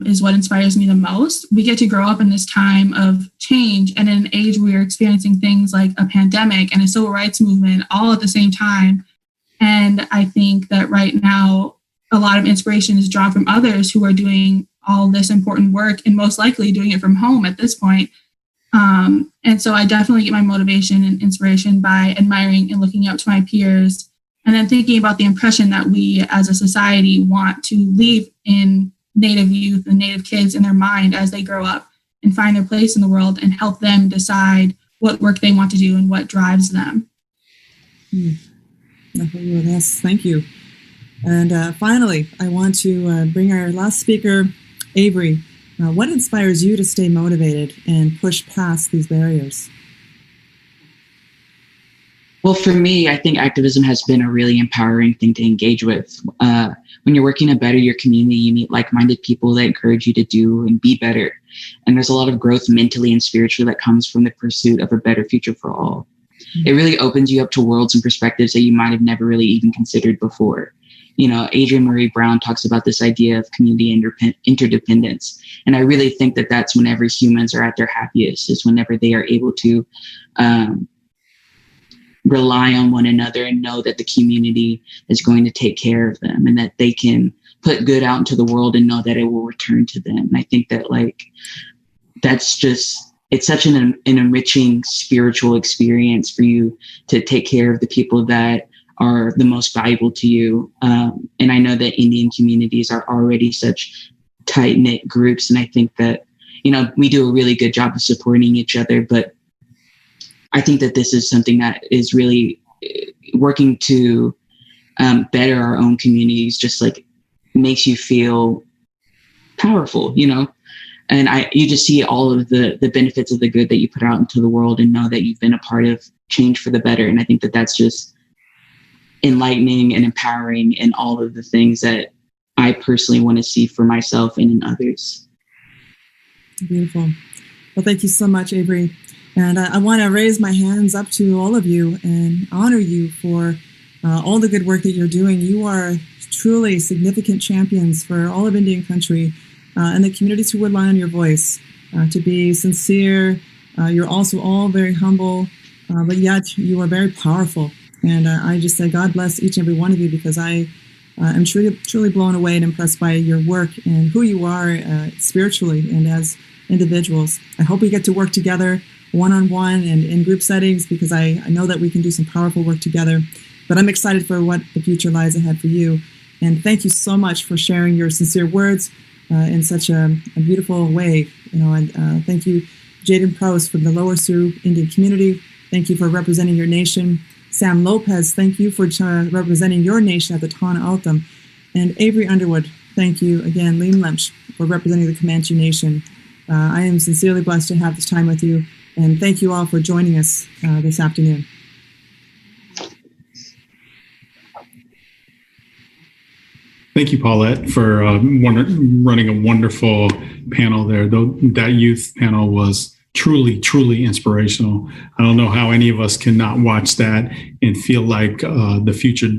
is what inspires me the most. We get to grow up in this time of change, and in an age where we're experiencing things like a pandemic and a civil rights movement all at the same time. And I think that right now, a lot of inspiration is drawn from others who are doing all this important work and most likely doing it from home at this point. And so I definitely get my motivation and inspiration by admiring and looking up to my peers, and then thinking about the impression that we as a society want to leave in Native youth and Native kids in their mind as they grow up and find their place in the world, and help them decide what work they want to do and what drives them. Yes, thank you. And finally, I want to bring our last speaker, Avery. What inspires you to stay motivated and push past these barriers? Well, for me, I think activism has been a really empowering thing to engage with. When you're working to better your community, you meet like-minded people that encourage you to do and be better. And there's a lot of growth mentally and spiritually that comes from the pursuit of a better future for all. It really opens you up to worlds and perspectives that you might have never really even considered before. You know, Adrienne Maree Brown talks about this idea of community interdependence. And I really think that that's whenever humans are at their happiest, is whenever they are able to rely on one another and know that the community is going to take care of them, and that they can put good out into the world and know that it will return to them. And I think that that's just, it's such an enriching spiritual experience for you to take care of the people that are the most valuable to you. And I know that Indian communities are already such tight-knit groups. And I think that, we do a really good job of supporting each other, but I think that this is something that is really working to better our own communities, just makes you feel powerful, and you just see all of the benefits of the good that you put out into the world, and know that you've been a part of change for the better. And I think that that's just enlightening and empowering, and all of the things that I personally want to see for myself and in others. Beautiful. Well, thank you so much, Avery. And I want to raise my hands up to all of you and honor you for all the good work that you're doing. You are truly significant champions for all of Indian country and the communities who rely on your voice to be sincere. You're also all very humble, but yet you are very powerful. And I just say God bless each and every one of you, because I am truly blown away and impressed by your work and who you are spiritually and as individuals. I hope we get to work together one-on-one and in group settings, because I know that we can do some powerful work together. But I'm excited for what the future lies ahead for you. And thank you so much for sharing your sincere words in such a beautiful way. And thank you, Jaden Prowse from the Lower Sioux Indian community. Thank you for representing your nation. Sam Lopez, thank you for representing your nation at the Tana Altum. And Avery Underwood, thank you again, Liam Lemch, for representing the Comanche Nation. I am sincerely blessed to have this time with you, and thank you all for joining us this afternoon. Thank you, Paulette, for running a wonderful panel there. That youth panel was truly, truly inspirational. I don't know how any of us cannot watch that and feel like the future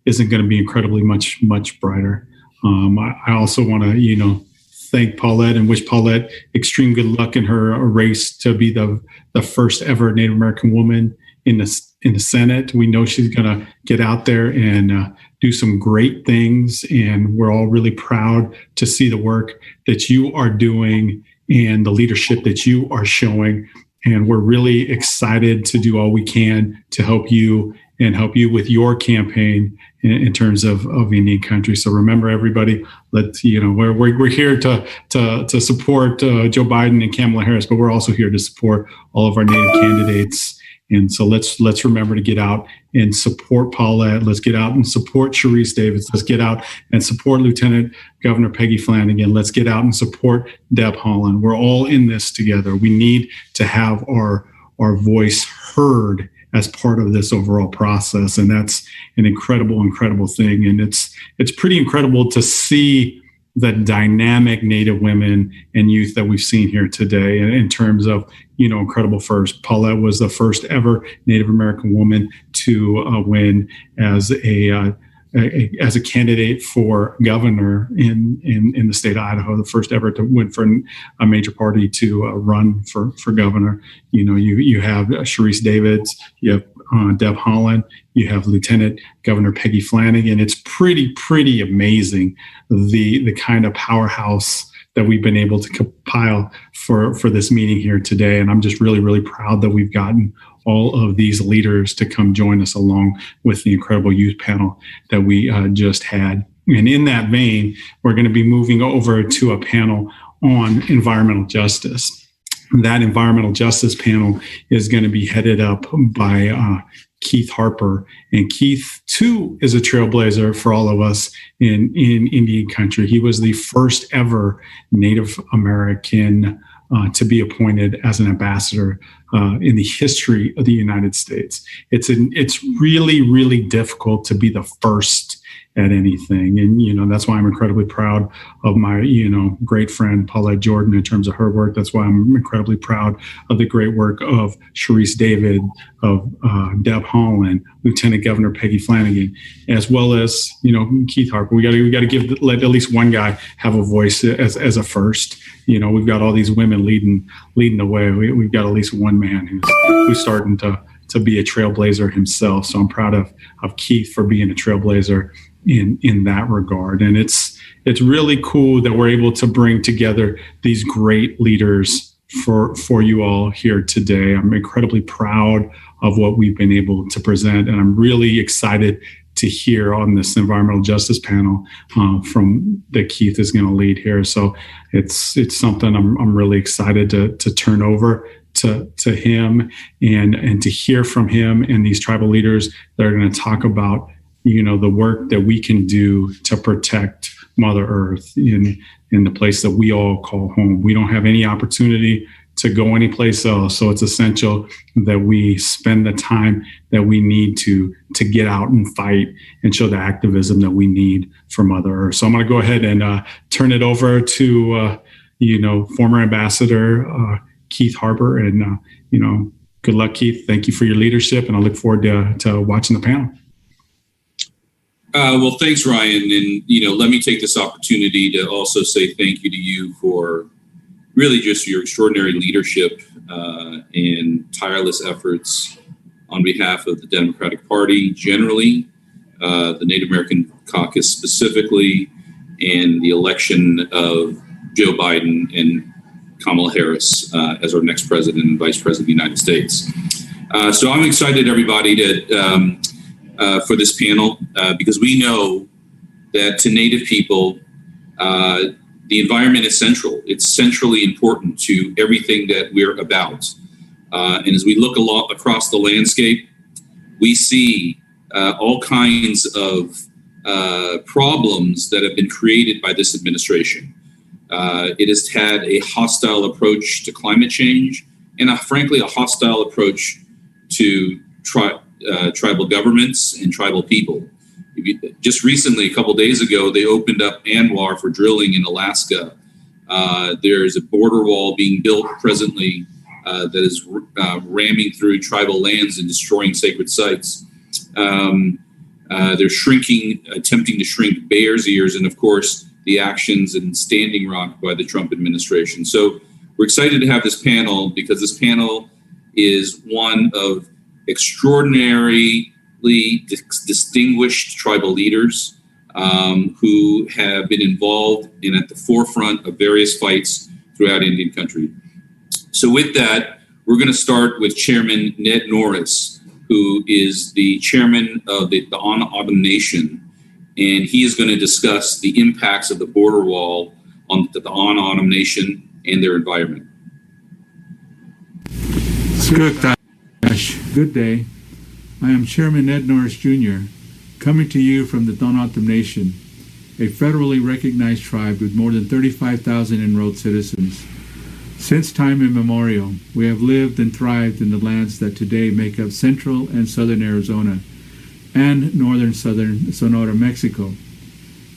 isn't going to be incredibly much brighter. I also want to, thank Paulette and wish Paulette extreme good luck in her race to be the first ever Native American woman in the Senate. We know she's going to get out there and do some great things, and we're all really proud to see the work that you are doing and the leadership that you are showing. And we're really excited to do all we can to help you and help you with your campaign in terms of Indian country. So remember, everybody, we're here to support Joe Biden and Kamala Harris, but we're also here to support all of our Native candidates. And so let's remember to get out and support Paulette. Let's get out and support Sharice Davids. Let's get out and support Lieutenant Governor Peggy Flanagan. Let's get out and support Deb Haaland. We're all in this together. We need to have our voice heard as part of this overall process. And that's an incredible, incredible thing. And it's pretty incredible to see the dynamic Native women and youth that we've seen here today in terms of, incredible first. Paulette was the first ever Native American woman to win as a candidate for governor in the state of Idaho, the first ever to win for a major party to run for governor. You have Sharice Davids, you have Deb Haaland, you have Lieutenant Governor Peggy Flanagan. It's pretty amazing the kind of powerhouse that we've been able to compile for this meeting here today. And I'm just really, really proud that we've gotten all of these leaders to come join us along with the incredible youth panel that we just had. And in that vein, we're going to be moving over to a panel on environmental justice. That environmental justice panel is going to be headed up by Keith Harper. And Keith, too, is a trailblazer for all of us in Indian country. He was the first ever Native American to be appointed as an ambassador in the history of the United States. It's really, really difficult to be the first at anything. And, that's why I'm incredibly proud of my, great friend Paulette Jordan in terms of her work. That's why I'm incredibly proud of the great work of Sharice David, of Deb Haaland, Lieutenant Governor Peggy Flanagan, as well as, Keith Harper. We got to let at least one guy have a voice as a first. We've got all these women leading the way. We've got at least one man who's starting to be a trailblazer himself. So I'm proud of Keith for being a trailblazer in that regard. And it's really cool that we're able to bring together these great leaders for you all here today. I'm incredibly proud of what we've been able to present, and I'm really excited to hear on this environmental justice panel from that Keith is going to lead here. So it's something I'm really excited to turn over to him and to hear from him and these tribal leaders that are going to talk about the work that we can do to protect Mother Earth in the place that we all call home. We don't have any opportunity to go anyplace else. So it's essential that we spend the time that we need to get out and fight and show the activism that we need for Mother Earth. So I'm going to go ahead and turn it over to, former Ambassador Keith Harper. And, good luck, Keith. Thank you for your leadership. And I look forward to watching the panel. Well, thanks, Ryan. And, let me take this opportunity to also say thank you to you for really just your extraordinary leadership and tireless efforts on behalf of the Democratic Party generally, the Native American Caucus specifically, and the election of Joe Biden and Kamala Harris as our next president and vice president of the United States. So I'm excited, everybody, for this panel because we know that to Native people, the environment is central. It's centrally important to everything that we're about. And as we look across the landscape, we see all kinds of problems that have been created by this administration. It has had a hostile approach to climate change and, frankly, a hostile approach to tribal governments and tribal people. Just recently, a couple days ago, they opened up ANWR for drilling in Alaska. There's a border wall being built presently that is ramming through tribal lands and destroying sacred sites. They're attempting to shrink bears' ears, and of course, the actions in Standing Rock by the Trump administration. So we're excited to have this panel because this panel is one of extraordinarily distinguished tribal leaders who have been involved and at the forefront of various fights throughout Indian country. So with that, we're going to start with Chairman Ned Norris, who is the chairman of the On-Autumn Nation, and he is going to discuss the impacts of the border wall on the On-Autumn Nation and their environment. Good day. I am Chairman Ned Norris Jr., coming to you from the Donautum Nation, a federally recognized tribe with more than 35,000 enrolled citizens. Since time immemorial, we have lived and thrived in the lands that today make up central and southern Arizona and northern southern Sonora, Mexico.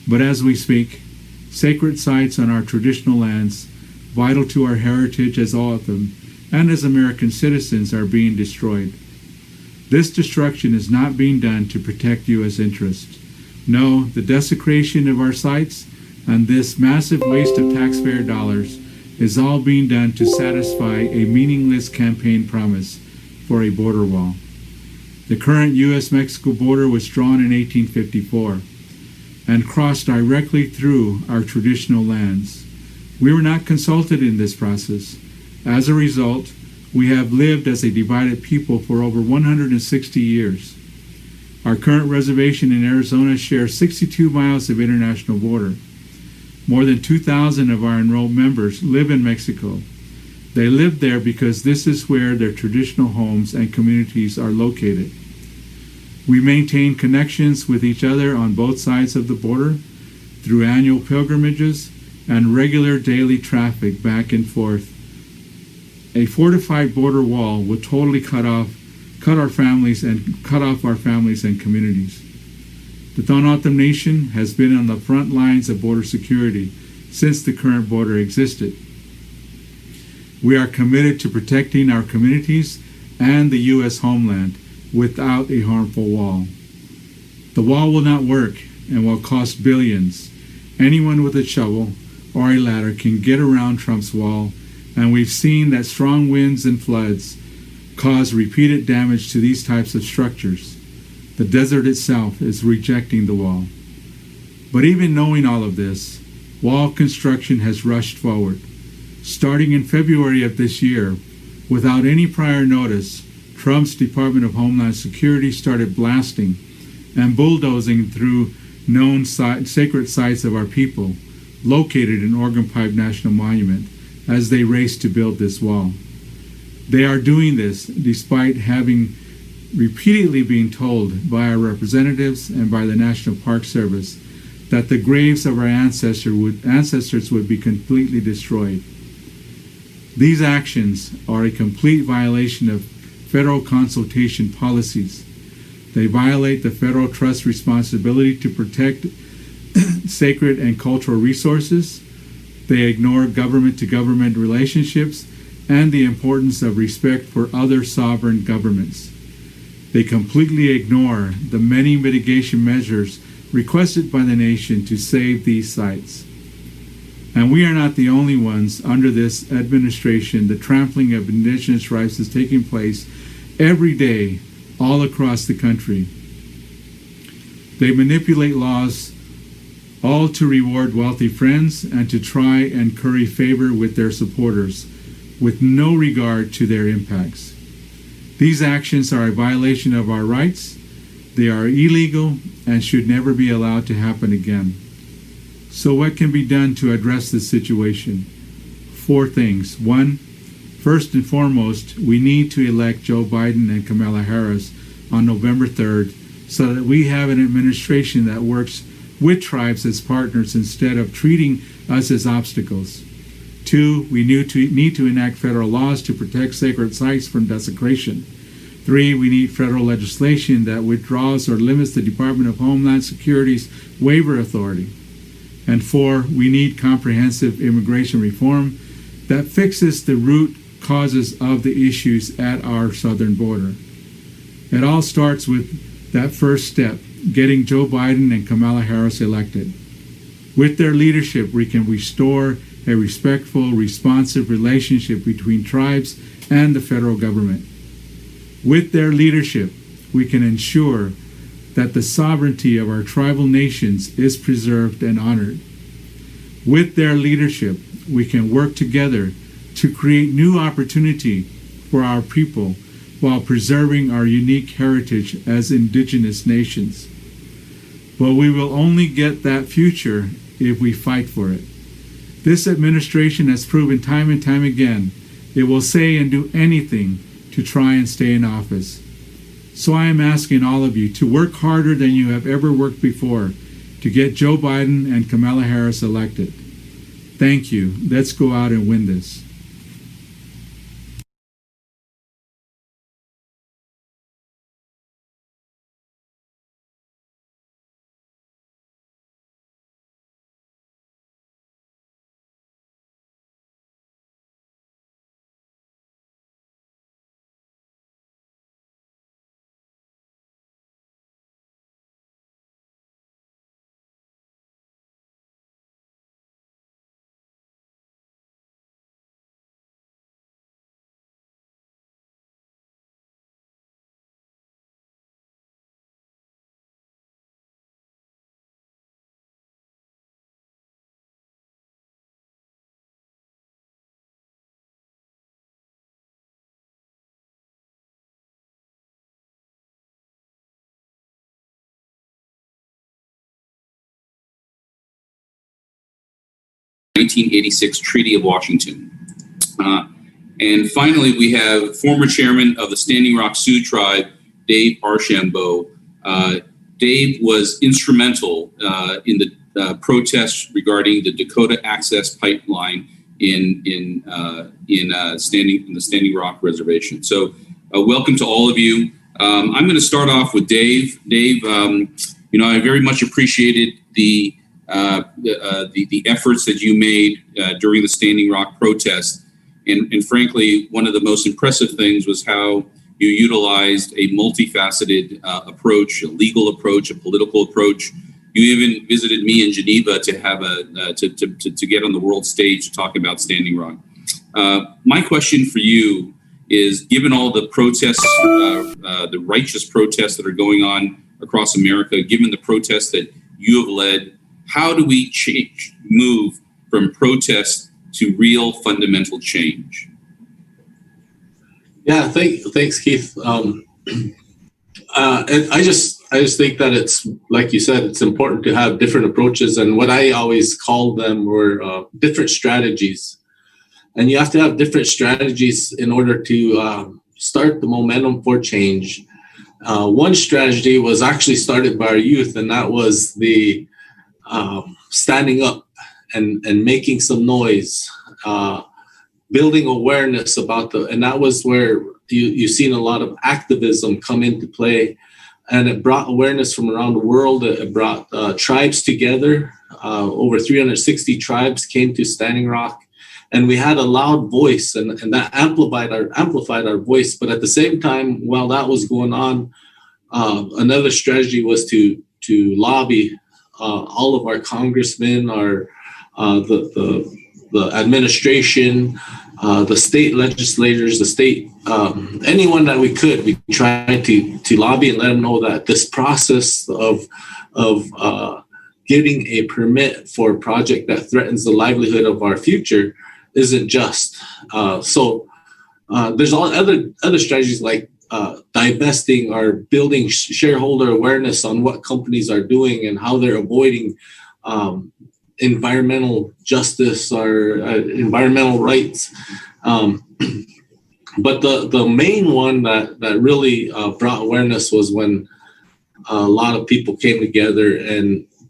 But as we speak, sacred sites on our traditional lands, vital to our heritage as O'odham and as American citizens, are being destroyed. This destruction is not being done to protect U.S. interests. No, the desecration of our sites and this massive waste of taxpayer dollars is all being done to satisfy a meaningless campaign promise for a border wall. The current U.S.-Mexico border was drawn in 1854 and crossed directly through our traditional lands. We were not consulted in this process. As a result, we have lived as a divided people for over 160 years. Our current reservation in Arizona shares 62 miles of international border. More than 2,000 of our enrolled members live in Mexico. They live there because this is where their traditional homes and communities are located. We maintain connections with each other on both sides of the border through annual pilgrimages and regular daily traffic back and forth. A fortified border wall would totally cut off our families and communities. The Donautum Nation has been on the front lines of border security since the current border existed. We are committed to protecting our communities and the U.S. homeland without a harmful wall. The wall will not work and will cost billions. Anyone with a shovel or a ladder can get around Trump's wall, and we've seen that strong winds and floods cause repeated damage to these types of structures. The desert itself is rejecting the wall. But even knowing all of this, wall construction has rushed forward. Starting in February of this year, without any prior notice, Trump's Department of Homeland Security started blasting and bulldozing through known sacred sites of our people, located in Organ Pipe National Monument, as they race to build this wall. They are doing this despite having repeatedly been told by our representatives and by the National Park Service that the graves of our ancestors would be completely destroyed. These actions are a complete violation of federal consultation policies. They violate the federal trust responsibility to protect sacred and cultural resources. They ignore government-to-government relationships and the importance of respect for other sovereign governments. They completely ignore the many mitigation measures requested by the nation to save these sites. And we are not the only ones under this administration. The trampling of indigenous rights is taking place every day all across the country. They manipulate laws all to reward wealthy friends and to try and curry favor with their supporters, with no regard to their impacts. These actions are a violation of our rights. They are illegal and should never be allowed to happen again. So what can be done to address this situation? 4 things. 1, first and foremost, we need to elect Joe Biden and Kamala Harris on November 3rd so that we have an administration that works with tribes as partners instead of treating us as obstacles. 2, we need to enact federal laws to protect sacred sites from desecration. 3, we need federal legislation that withdraws or limits the Department of Homeland Security's waiver authority. And 4, we need comprehensive immigration reform that fixes the root causes of the issues at our southern border. It all starts with that first step, getting Joe Biden and Kamala Harris elected. With their leadership, we can restore a respectful, responsive relationship between tribes and the federal government. With their leadership, we can ensure that the sovereignty of our tribal nations is preserved and honored. With their leadership, we can work together to create new opportunity for our people while preserving our unique heritage as indigenous nations. But we will only get that future if we fight for it. This administration has proven time and time again it will say and do anything to try and stay in office. So I am asking all of you to work harder than you have ever worked before to get Joe Biden and Kamala Harris elected. Thank you. Let's go out and win this. The 1986 Treaty of Washington. And finally, we have former chairman of the Standing Rock Sioux Tribe, Dave Archambault. Dave was instrumental in the protests regarding the Dakota Access Pipeline in the Standing Rock Reservation. So welcome to all of you. I'm going to start off with Dave. Dave, I very much appreciated the efforts that you made during the Standing Rock protest. And frankly, one of the most impressive things was how you utilized a multifaceted approach, a legal approach, a political approach. You even visited me in Geneva to have to get on the world stage to talk about Standing Rock. My question for you is, given all the protests, the righteous protests that are going on across America, given the protests that you have led, how do we move from protest to real fundamental change? Yeah, thanks, Keith. And I just think that it's, like you said, it's important to have different approaches, and what I always called them were different strategies. And you have to have different strategies in order to start the momentum for change. One strategy was actually started by our youth, and that was the standing up and making some noise, building awareness about and that was where you've seen a lot of activism come into play, and it brought awareness from around the world. It brought tribes together. Over 360 tribes came to Standing Rock, and we had a loud voice, and that amplified our voice. But at the same time, while that was going on, another strategy was to lobby all of our congressmen, the administration, the state legislators, the state, anyone that we could. We tried to lobby and let them know that this process of getting a permit for a project that threatens the livelihood of our future isn't just. So there's all other strategies like divesting or building shareholder awareness on what companies are doing and how they're avoiding environmental justice or environmental rights. But the main one that really brought awareness was when a lot of people came together,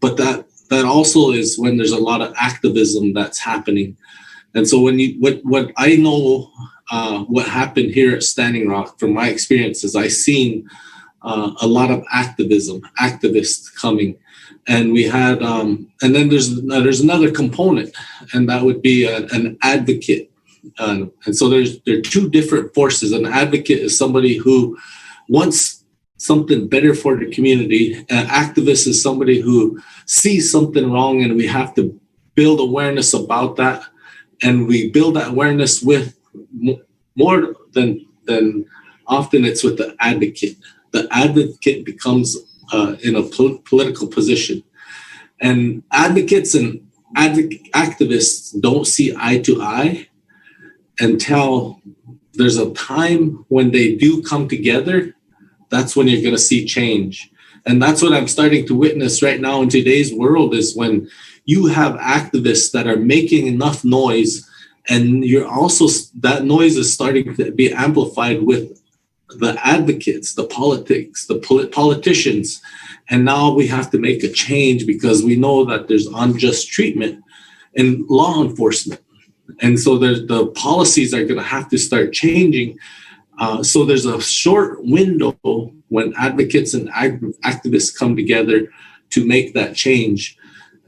but that also is when there's a lot of activism that's happening. And so what I know, what happened here at Standing Rock from my experience is I've seen a lot of activists coming, and we had, and then there's another component, and that would be an advocate. And so there are two different forces. An advocate is somebody who wants something better for the community. An activist is somebody who sees something wrong, and we have to build awareness about that. And we build that awareness with more than often it's with the advocate. The advocate becomes in a political position. And advocates and activists don't see eye to eye until there's a time when they do come together. That's when you're going to see change. And that's what I'm starting to witness right now in today's world, is when you have activists that are making enough noise, and that noise is starting to be amplified with the advocates, the politicians. And now we have to make a change because we know that there's unjust treatment in law enforcement. And so the policies are going to have to start changing. So there's a short window when advocates and activists come together to make that change.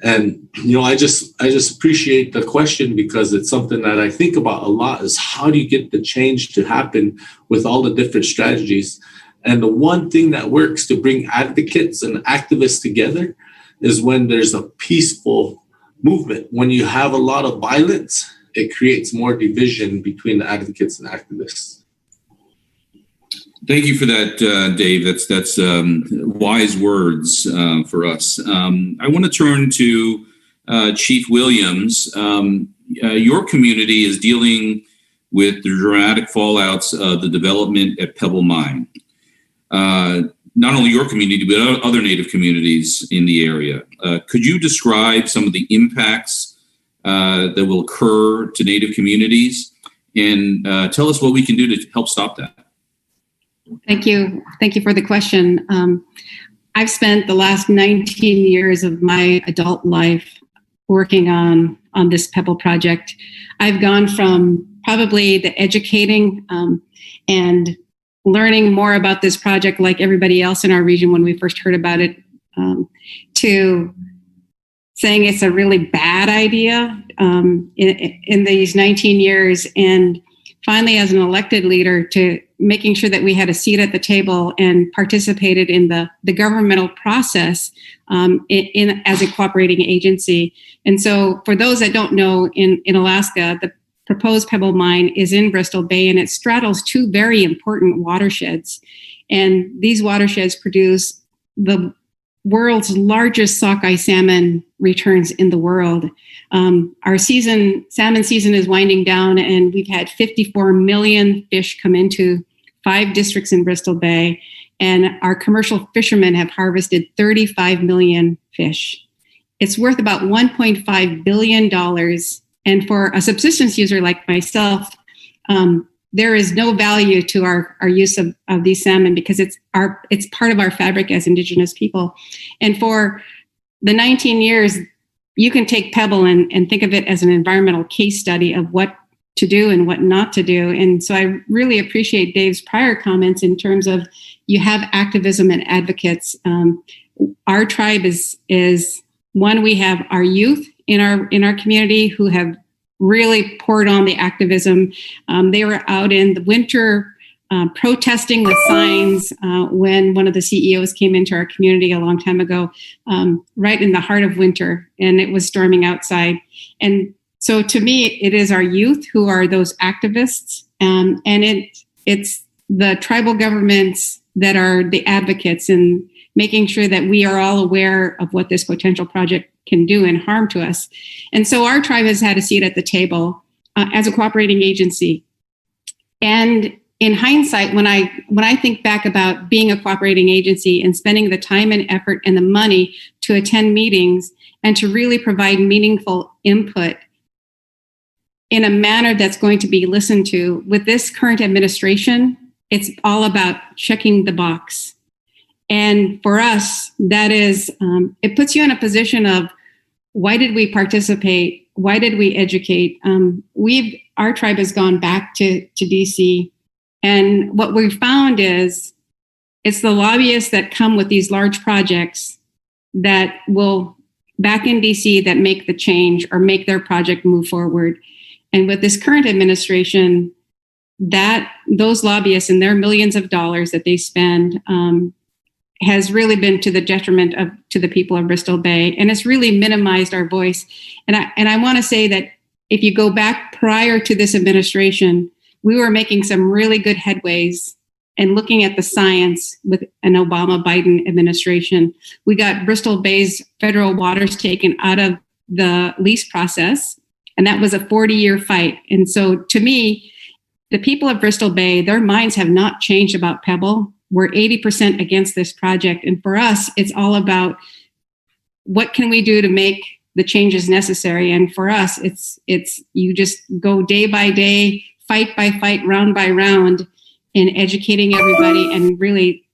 And, I just appreciate the question, because it's something that I think about a lot, is how do you get the change to happen with all the different strategies? And the one thing that works to bring advocates and activists together is when there's a peaceful movement. When you have a lot of violence, it creates more division between the advocates and activists. Thank you for that, Dave. That's wise words for us. I want to turn to Chief Williams. Your community is dealing with the dramatic fallouts of the development at Pebble Mine. Not only your community, but other Native communities in the area. Could you describe some of the impacts that will occur to Native communities, and tell us what we can do to help stop that? Thank you. Thank you for the question. I've spent the last 19 years of my adult life working on this Pebble project. I've gone from probably the educating and learning more about this project like everybody else in our region when we first heard about it, to saying it's a really bad idea in these 19 years. And finally, as an elected leader, to making sure that we had a seat at the table and participated in the governmental process as a cooperating agency. And so for those that don't know, in Alaska, the proposed Pebble Mine is in Bristol Bay, and it straddles two very important watersheds. And these watersheds produce the world's largest sockeye salmon returns in the world. Our salmon season is winding down, and we've had 54 million fish come into 5 districts in Bristol Bay, and our commercial fishermen have harvested 35 million fish. It's worth about $1.5 billion. And for a subsistence user like myself, there is no value to our use of these salmon, because it's part of our fabric as Indigenous people. And for the 19 years, you can take Pebble and think of it as an environmental case study of what to do and what not to do. And so I really appreciate Dave's prior comments in terms of you have activism and advocates. Our tribe is one, we have our youth in our community who have really poured on the activism. They were out in the winter protesting with signs when one of the CEOs came into our community a long time ago, right in the heart of winter, and it was storming outside. And so to me, it is our youth who are those activists, and it's the tribal governments that are the advocates. And making sure that we are all aware of what this potential project can do and harm to us. And so our tribe has had a seat at the table as a cooperating agency. And in hindsight, when I think back about being a cooperating agency and spending the time and effort and the money to attend meetings and to really provide meaningful input in a manner that's going to be listened to, with this current administration, it's all about checking the box. And for us, that is, it puts you in a position of, why did we participate? Why did we educate? Our tribe has gone back to DC. And what we've found is it's the lobbyists that come with these large projects that will, back in DC, that make the change or make their project move forward. And with this current administration, those lobbyists and their millions of dollars that they spend has really been to the detriment to the people of Bristol Bay, and it's really minimized our voice. And I want to say that if you go back prior to this administration, we were making some really good headways and looking at the science with an Obama-Biden administration. We got Bristol Bay's federal waters taken out of the lease process, and that was a 40-year fight. And so to me, the people of Bristol Bay, their minds have not changed about Pebble. We're 80% against this project. And for us, it's all about what can we do to make the changes necessary. And for us, it's you just go day by day, fight by fight, round by round, in educating everybody and really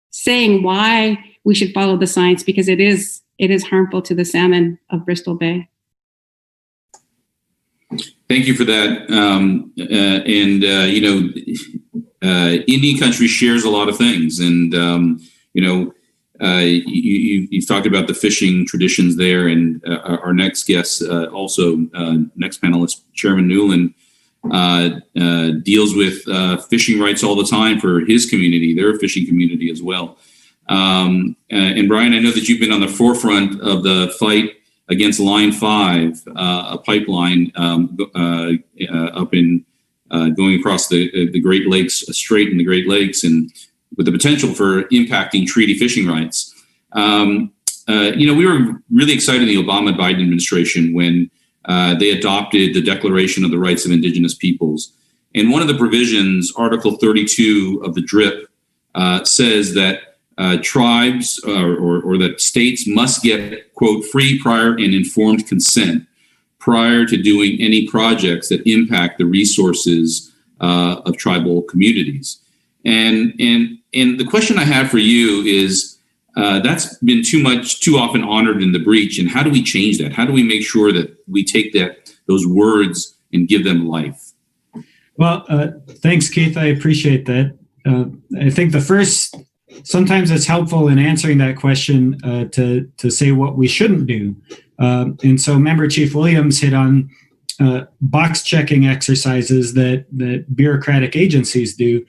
saying why we should follow the science, because it is harmful to the salmon of Bristol Bay. Thank you for that. Indian country shares a lot of things, and you've talked about the fishing traditions there, and our next guest, next panelist, Chairman Newland, deals with fishing rights all the time for his community, their fishing community as well. And Brian, I know that you've been on the forefront of the fight against Line 5, a pipeline up in going across the Great Lakes, a strait in the Great Lakes, and with the potential for impacting treaty fishing rights. We were really excited in the Obama-Biden administration when they adopted the Declaration of the Rights of Indigenous Peoples. And one of the provisions, Article 32 of the DRIP, says that tribes or that states must get, quote, free, prior, and informed consent prior to doing any projects that impact the resources of tribal communities. And the question I have for you is, that's been too often honored in the breach. And how do we change that? How do we make sure that we take those words and give them life? Well, thanks, Keith. I appreciate that. I think sometimes it's helpful in answering that question to say what we shouldn't do. And so Member Chief Williams hit on box checking exercises that bureaucratic agencies do.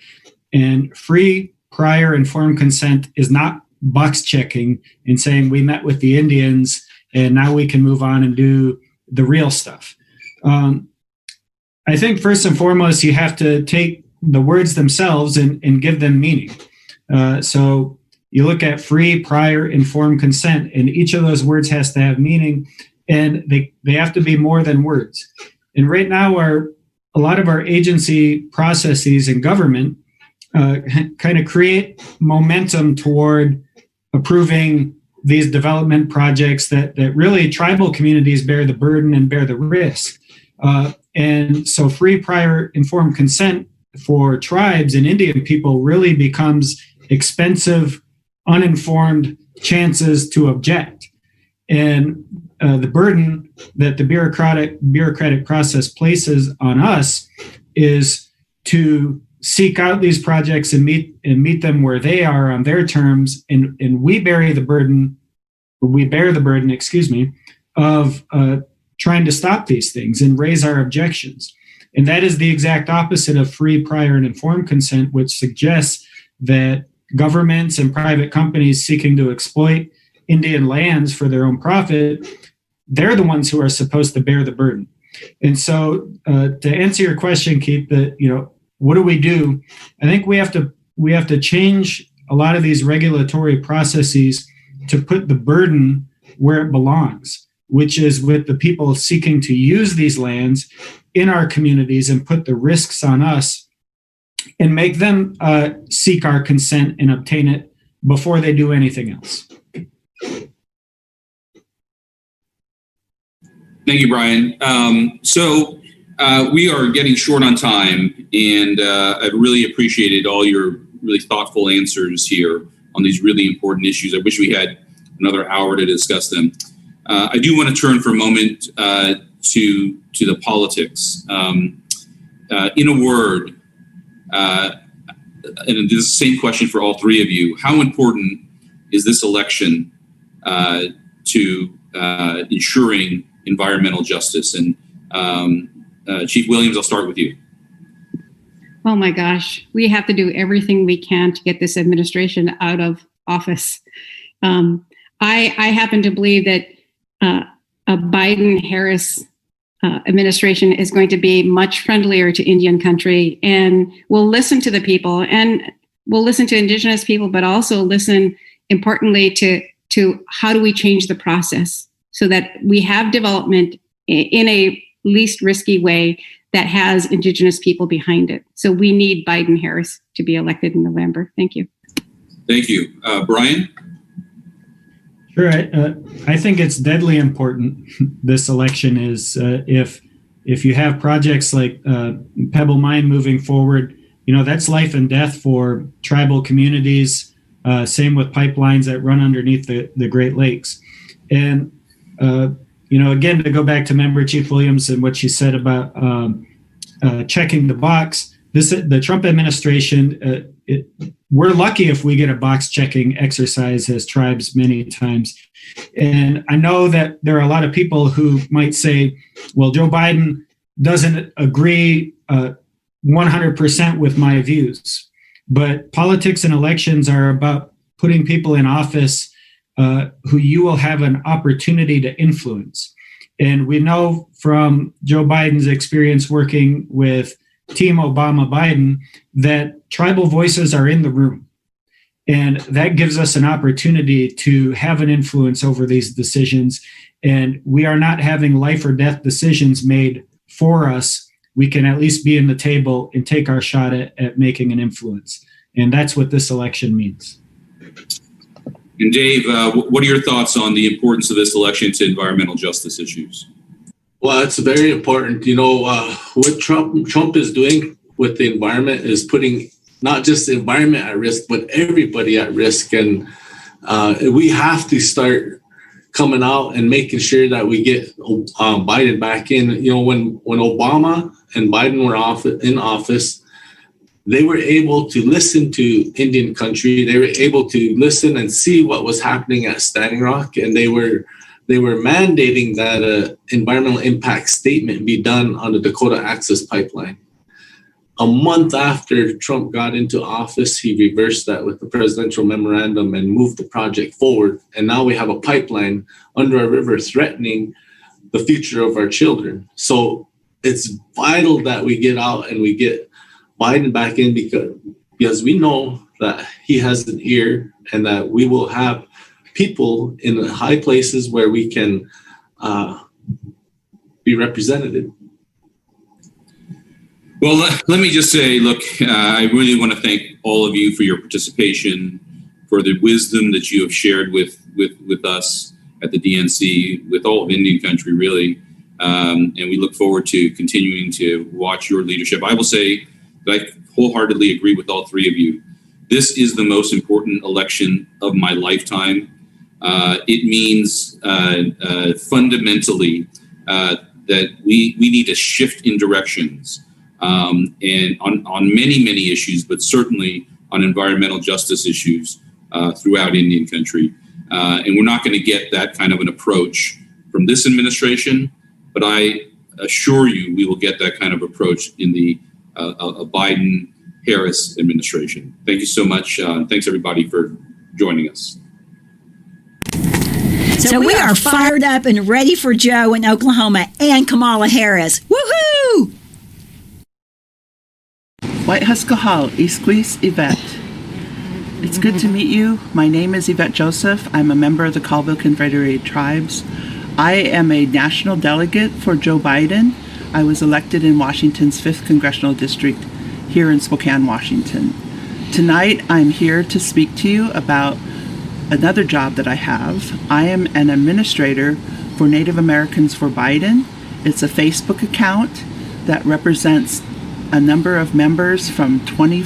And free, prior, informed consent is not box checking and saying we met with the Indians and now we can move on and do the real stuff. I think first and foremost, you have to take the words themselves and give them meaning. So you look at free, prior, informed consent, and each of those words has to have meaning, and they have to be more than words. And right now, a lot of our agency processes in government kind of create momentum toward approving these development projects that really tribal communities bear the burden and bear the risk. And so free, prior, informed consent for tribes and Indian people really becomes expensive, uninformed chances to object. And the burden that the bureaucratic process places on us is to seek out these projects and meet them where they are on their terms, and we bear the burden, of trying to stop these things and raise our objections. And that is the exact opposite of free, prior, and informed consent, which suggests that governments and private companies seeking to exploit Indian lands for their own profit, they're the ones who are supposed to bear the burden. And so to answer your question, Keith, what do we do? I think we have to change a lot of these regulatory processes to put the burden where it belongs, which is with the people seeking to use these lands in our communities, and put the risks on us and make them seek our consent and obtain it before they do anything else. Thank you, Brian. So we are getting short on time, and I've really appreciated all your really thoughtful answers here on these really important issues. I wish we had another hour to discuss them. I do want to turn for a moment to the politics. In a word, and this is the same question for all three of you, how important is this election to ensuring environmental justice? And Chief Williams, I'll start with you. Oh my gosh, we have to do everything we can to get this administration out of office. I happen to believe that a Biden-Harris administration is going to be much friendlier to Indian country, and will listen to the people, and will listen to Indigenous people, but also listen, importantly, to how do we change the process so that we have development in a least risky way that has Indigenous people behind it. So we need Biden-Harris to be elected in November. Thank you. Thank you. Brian? Sure. I think it's deadly important. This election is if you have projects like Pebble Mine moving forward, that's life and death for tribal communities. Same with pipelines that run underneath the Great Lakes. And, again, to go back to Member Chief Williams and what she said about checking the box, the Trump administration, we're lucky if we get a box checking exercise as tribes many times. And I know that there are a lot of people who might say, well, Joe Biden doesn't agree 100% with my views. But politics and elections are about putting people in office who you will have an opportunity to influence. And we know from Joe Biden's experience working with Team Obama-Biden that tribal voices are in the room. And that gives us an opportunity to have an influence over these decisions. And we are not having life or death decisions made for us. We can at least be in the table and take our shot at making an influence. And that's what this election means. And Dave, what are your thoughts on the importance of this election to environmental justice issues? Well, it's very important. What Trump is doing with the environment is putting not just the environment at risk, but everybody at risk. And we have to start coming out and making sure that we get Biden back in. When Obama and Biden were in office, they were able to listen to Indian country. They were able to listen and see what was happening at Standing Rock, and they were mandating that an environmental impact statement be done on the Dakota Access Pipeline. A month after Trump got into office, he reversed that with the presidential memorandum and moved the project forward. And now we have a pipeline under a river threatening the future of our children. So it's vital that we get out and we get Biden back in, because we know that he has an ear, and that we will have people in the high places where we can be represented. Well, let me just say, look, I really want to thank all of you for your participation, for the wisdom that you have shared with us at the DNC, with all of Indian country, really. And we look forward to continuing to watch your leadership. I will say that I wholeheartedly agree with all three of you. This is the most important election of my lifetime. It means fundamentally that we need to shift in directions, and on many issues, but certainly on environmental justice issues throughout Indian country. And we're not going to get that kind of an approach from this administration, but I assure you we will get that kind of approach in the Biden-Harris administration. Thank you so much. Thanks everybody for joining us. So we are fired up and ready for Joe in Oklahoma and Kamala Harris. Woohoo! White House Kahal, Isquis Yvette. It's good to meet you. My name is Yvette Joseph. I'm a member of the Colville Confederated Tribes. I am a national delegate for Joe Biden. I was elected in Washington's 5th Congressional District here in Spokane, Washington. Tonight, I'm here to speak to you about another job that I have. I am an administrator for Native Americans for Biden. It's a Facebook account that represents a number of members from 20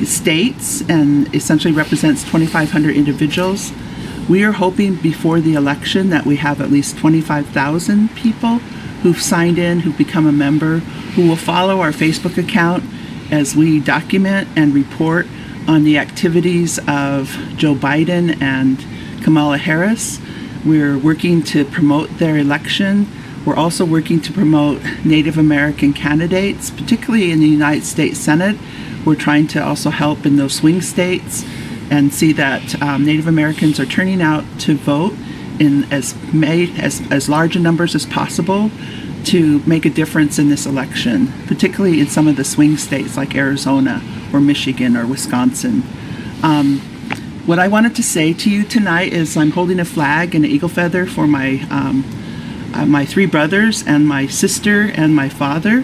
states and essentially represents 2,500 individuals. We are hoping before the election that we have at least 25,000 people who've signed in, who've become a member, who will follow our Facebook account as we document and report on the activities of Joe Biden and Kamala Harris. We're working to promote their election. We're also working to promote Native American candidates, particularly in the United States Senate. We're trying to also help in those swing states and see that Native Americans are turning out to vote in as large a numbers as possible to make a difference in this election, particularly in some of the swing states like Arizona or Michigan or Wisconsin. What I wanted to say to you tonight is I'm holding a flag and an eagle feather for my 3 brothers and my sister and my father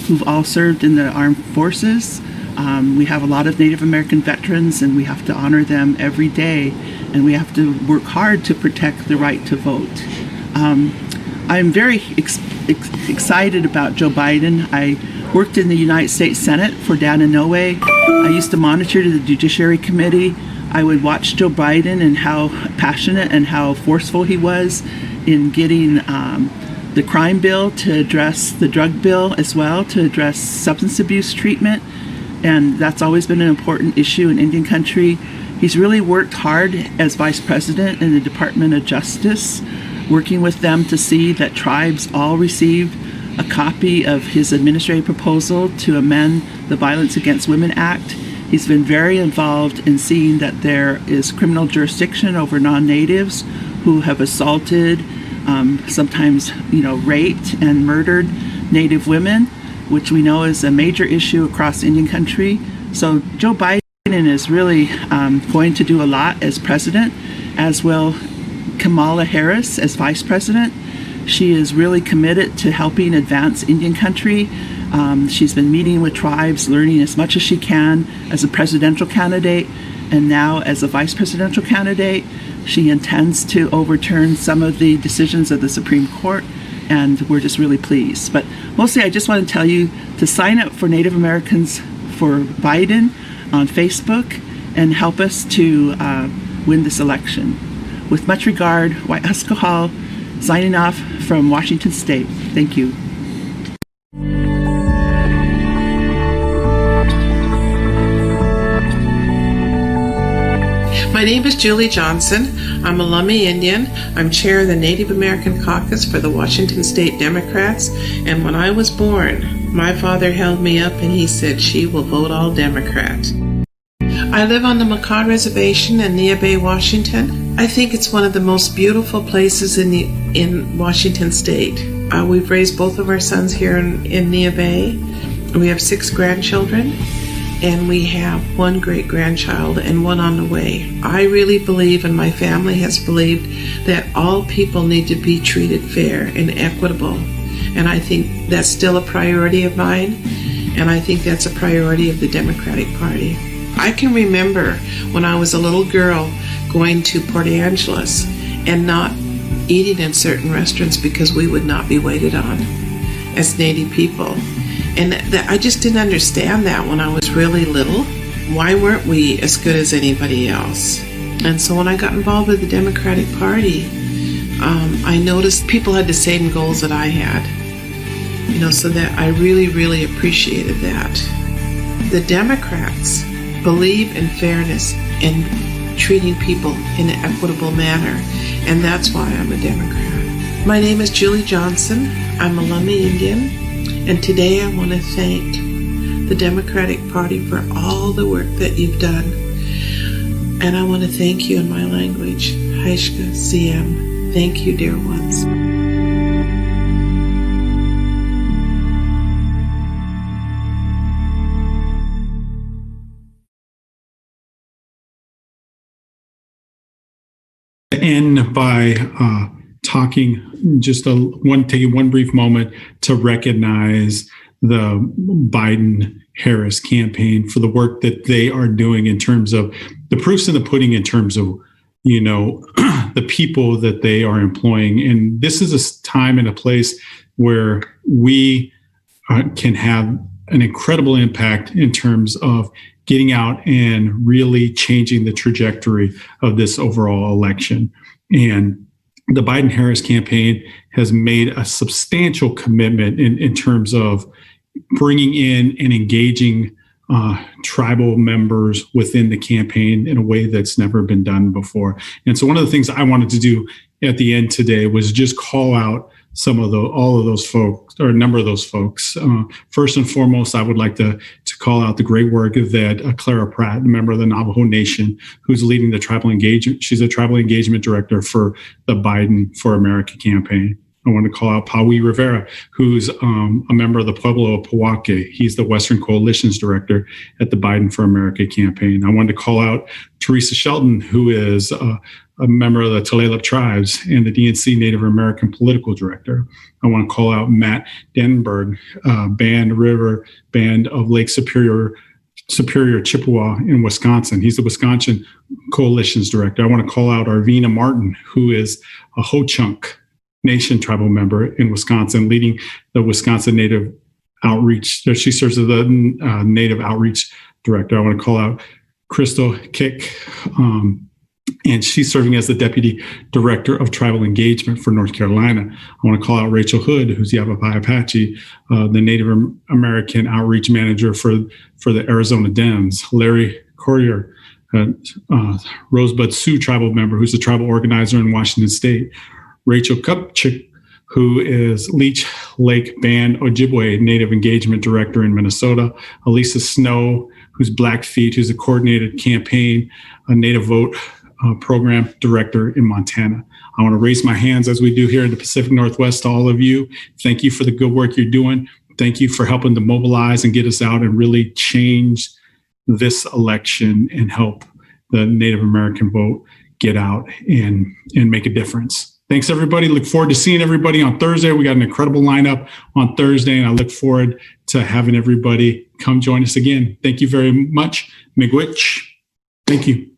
who've all served in the armed forces. We have a lot of Native American veterans and we have to honor them every day, and we have to work hard to protect the right to vote. I'm very excited about Joe Biden. I worked in the United States Senate for Dan Inouye. I used to monitor the Judiciary Committee. I would watch Joe Biden and how passionate and how forceful he was in getting the crime bill to address the drug bill as well, to address substance abuse treatment. And that's always been an important issue in Indian country. He's really worked hard as vice president in the Department of Justice, working with them to see that tribes all received a copy of his administrative proposal to amend the Violence Against Women Act. He's been very involved in seeing that there is criminal jurisdiction over non-natives who have assaulted, sometimes, raped and murdered Native women, which we know is a major issue across Indian country. So Joe Biden is really going to do a lot as president, as will Kamala Harris as vice president. She is really committed to helping advance Indian country. She's been meeting with tribes, learning as much as she can as a presidential candidate, and now as a vice presidential candidate. She intends to overturn some of the decisions of the Supreme Court, and we're just really pleased. But mostly I just want to tell you to sign up for Native Americans for Biden on Facebook and help us to win this election. With much regard, White Husker Hall, signing off from Washington State. Thank you. My name is Julie Johnson. I'm a Lummi Indian. I'm chair of the Native American Caucus for the Washington State Democrats. And when I was born, my father held me up and he said, "She will vote all Democrat." I live on the Makah Reservation in Nia Bay, Washington. I think it's one of the most beautiful places in Washington State. We've raised both of our sons here in Nia Bay. We have 6 grandchildren, and we have 1 great-grandchild and 1 on the way. I really believe, and my family has believed, that all people need to be treated fair and equitable. And I think that's still a priority of mine, and I think that's a priority of the Democratic Party. I can remember when I was a little girl going to Port Angeles and not eating in certain restaurants because we would not be waited on as Native people. And I just didn't understand that when I was really little. Why weren't we as good as anybody else? And so when I got involved with the Democratic Party, I noticed people had the same goals that I had. So that I really, really appreciated that. The Democrats believe in fairness and treating people in an equitable manner, and that's why I'm a Democrat. My name is Julie Johnson. I'm a Lummi Indian. And today I want to thank the Democratic Party for all the work that you've done. And I want to thank you in my language, Haishka Siem. Thank you, dear ones. end by taking one brief moment to recognize the Biden-Harris campaign for the work that they are doing in terms of the proofs in the pudding, in terms of, the people that they are employing. And this is a time and a place where we can have an incredible impact in terms of getting out and really changing the trajectory of this overall election. And the Biden-Harris campaign has made a substantial commitment in terms of bringing in and engaging tribal members within the campaign in a way that's never been done before. And so one of the things I wanted to do at the end today was just call out all of those folks, or a number of those folks. First and foremost, I would like to call out the great work that Clara Pratt, a member of the Navajo Nation, who's leading the tribal engagement. She's a tribal engagement director for the Biden for America campaign. I want to call out Paui Rivera, who's a member of the Pueblo of Powake. He's the Western Coalitions Director at the Biden for America campaign. I wanted to call out Teresa Shelton, who is a member of the Tulalip tribes and the DNC Native American Political Director. I want to call out Matt Denberg, River Band of Lake Superior Chippewa in Wisconsin. He's the Wisconsin Coalitions Director. I want to call out Arvina Martin, who is a Ho-Chunk Nation tribal member in Wisconsin, leading the Wisconsin Native Outreach. She serves as the Native Outreach Director. I want to call out Crystal Kick, and she's serving as the Deputy Director of Tribal Engagement for North Carolina. I want to call out Rachel Hood, who's Yavapai Apache, the Native American Outreach Manager for the Arizona Dems. Larry Courier, Rosebud Sioux tribal member, who's the tribal organizer in Washington State. Rachel Kupchik, who is Leech Lake Band Ojibwe Native Engagement Director in Minnesota. Elisa Snow, who's Blackfeet, who's a coordinated campaign, a Native Vote program director in Montana. I want to raise my hands, as we do here in the Pacific Northwest, to all of you. Thank you for the good work you're doing. Thank you for helping to mobilize and get us out and really change this election and help the Native American vote get out and make a difference. Thanks, everybody. Look forward to seeing everybody on Thursday. We got an incredible lineup on Thursday, and I look forward to having everybody come join us again. Thank you very much. Miigwech. Thank you.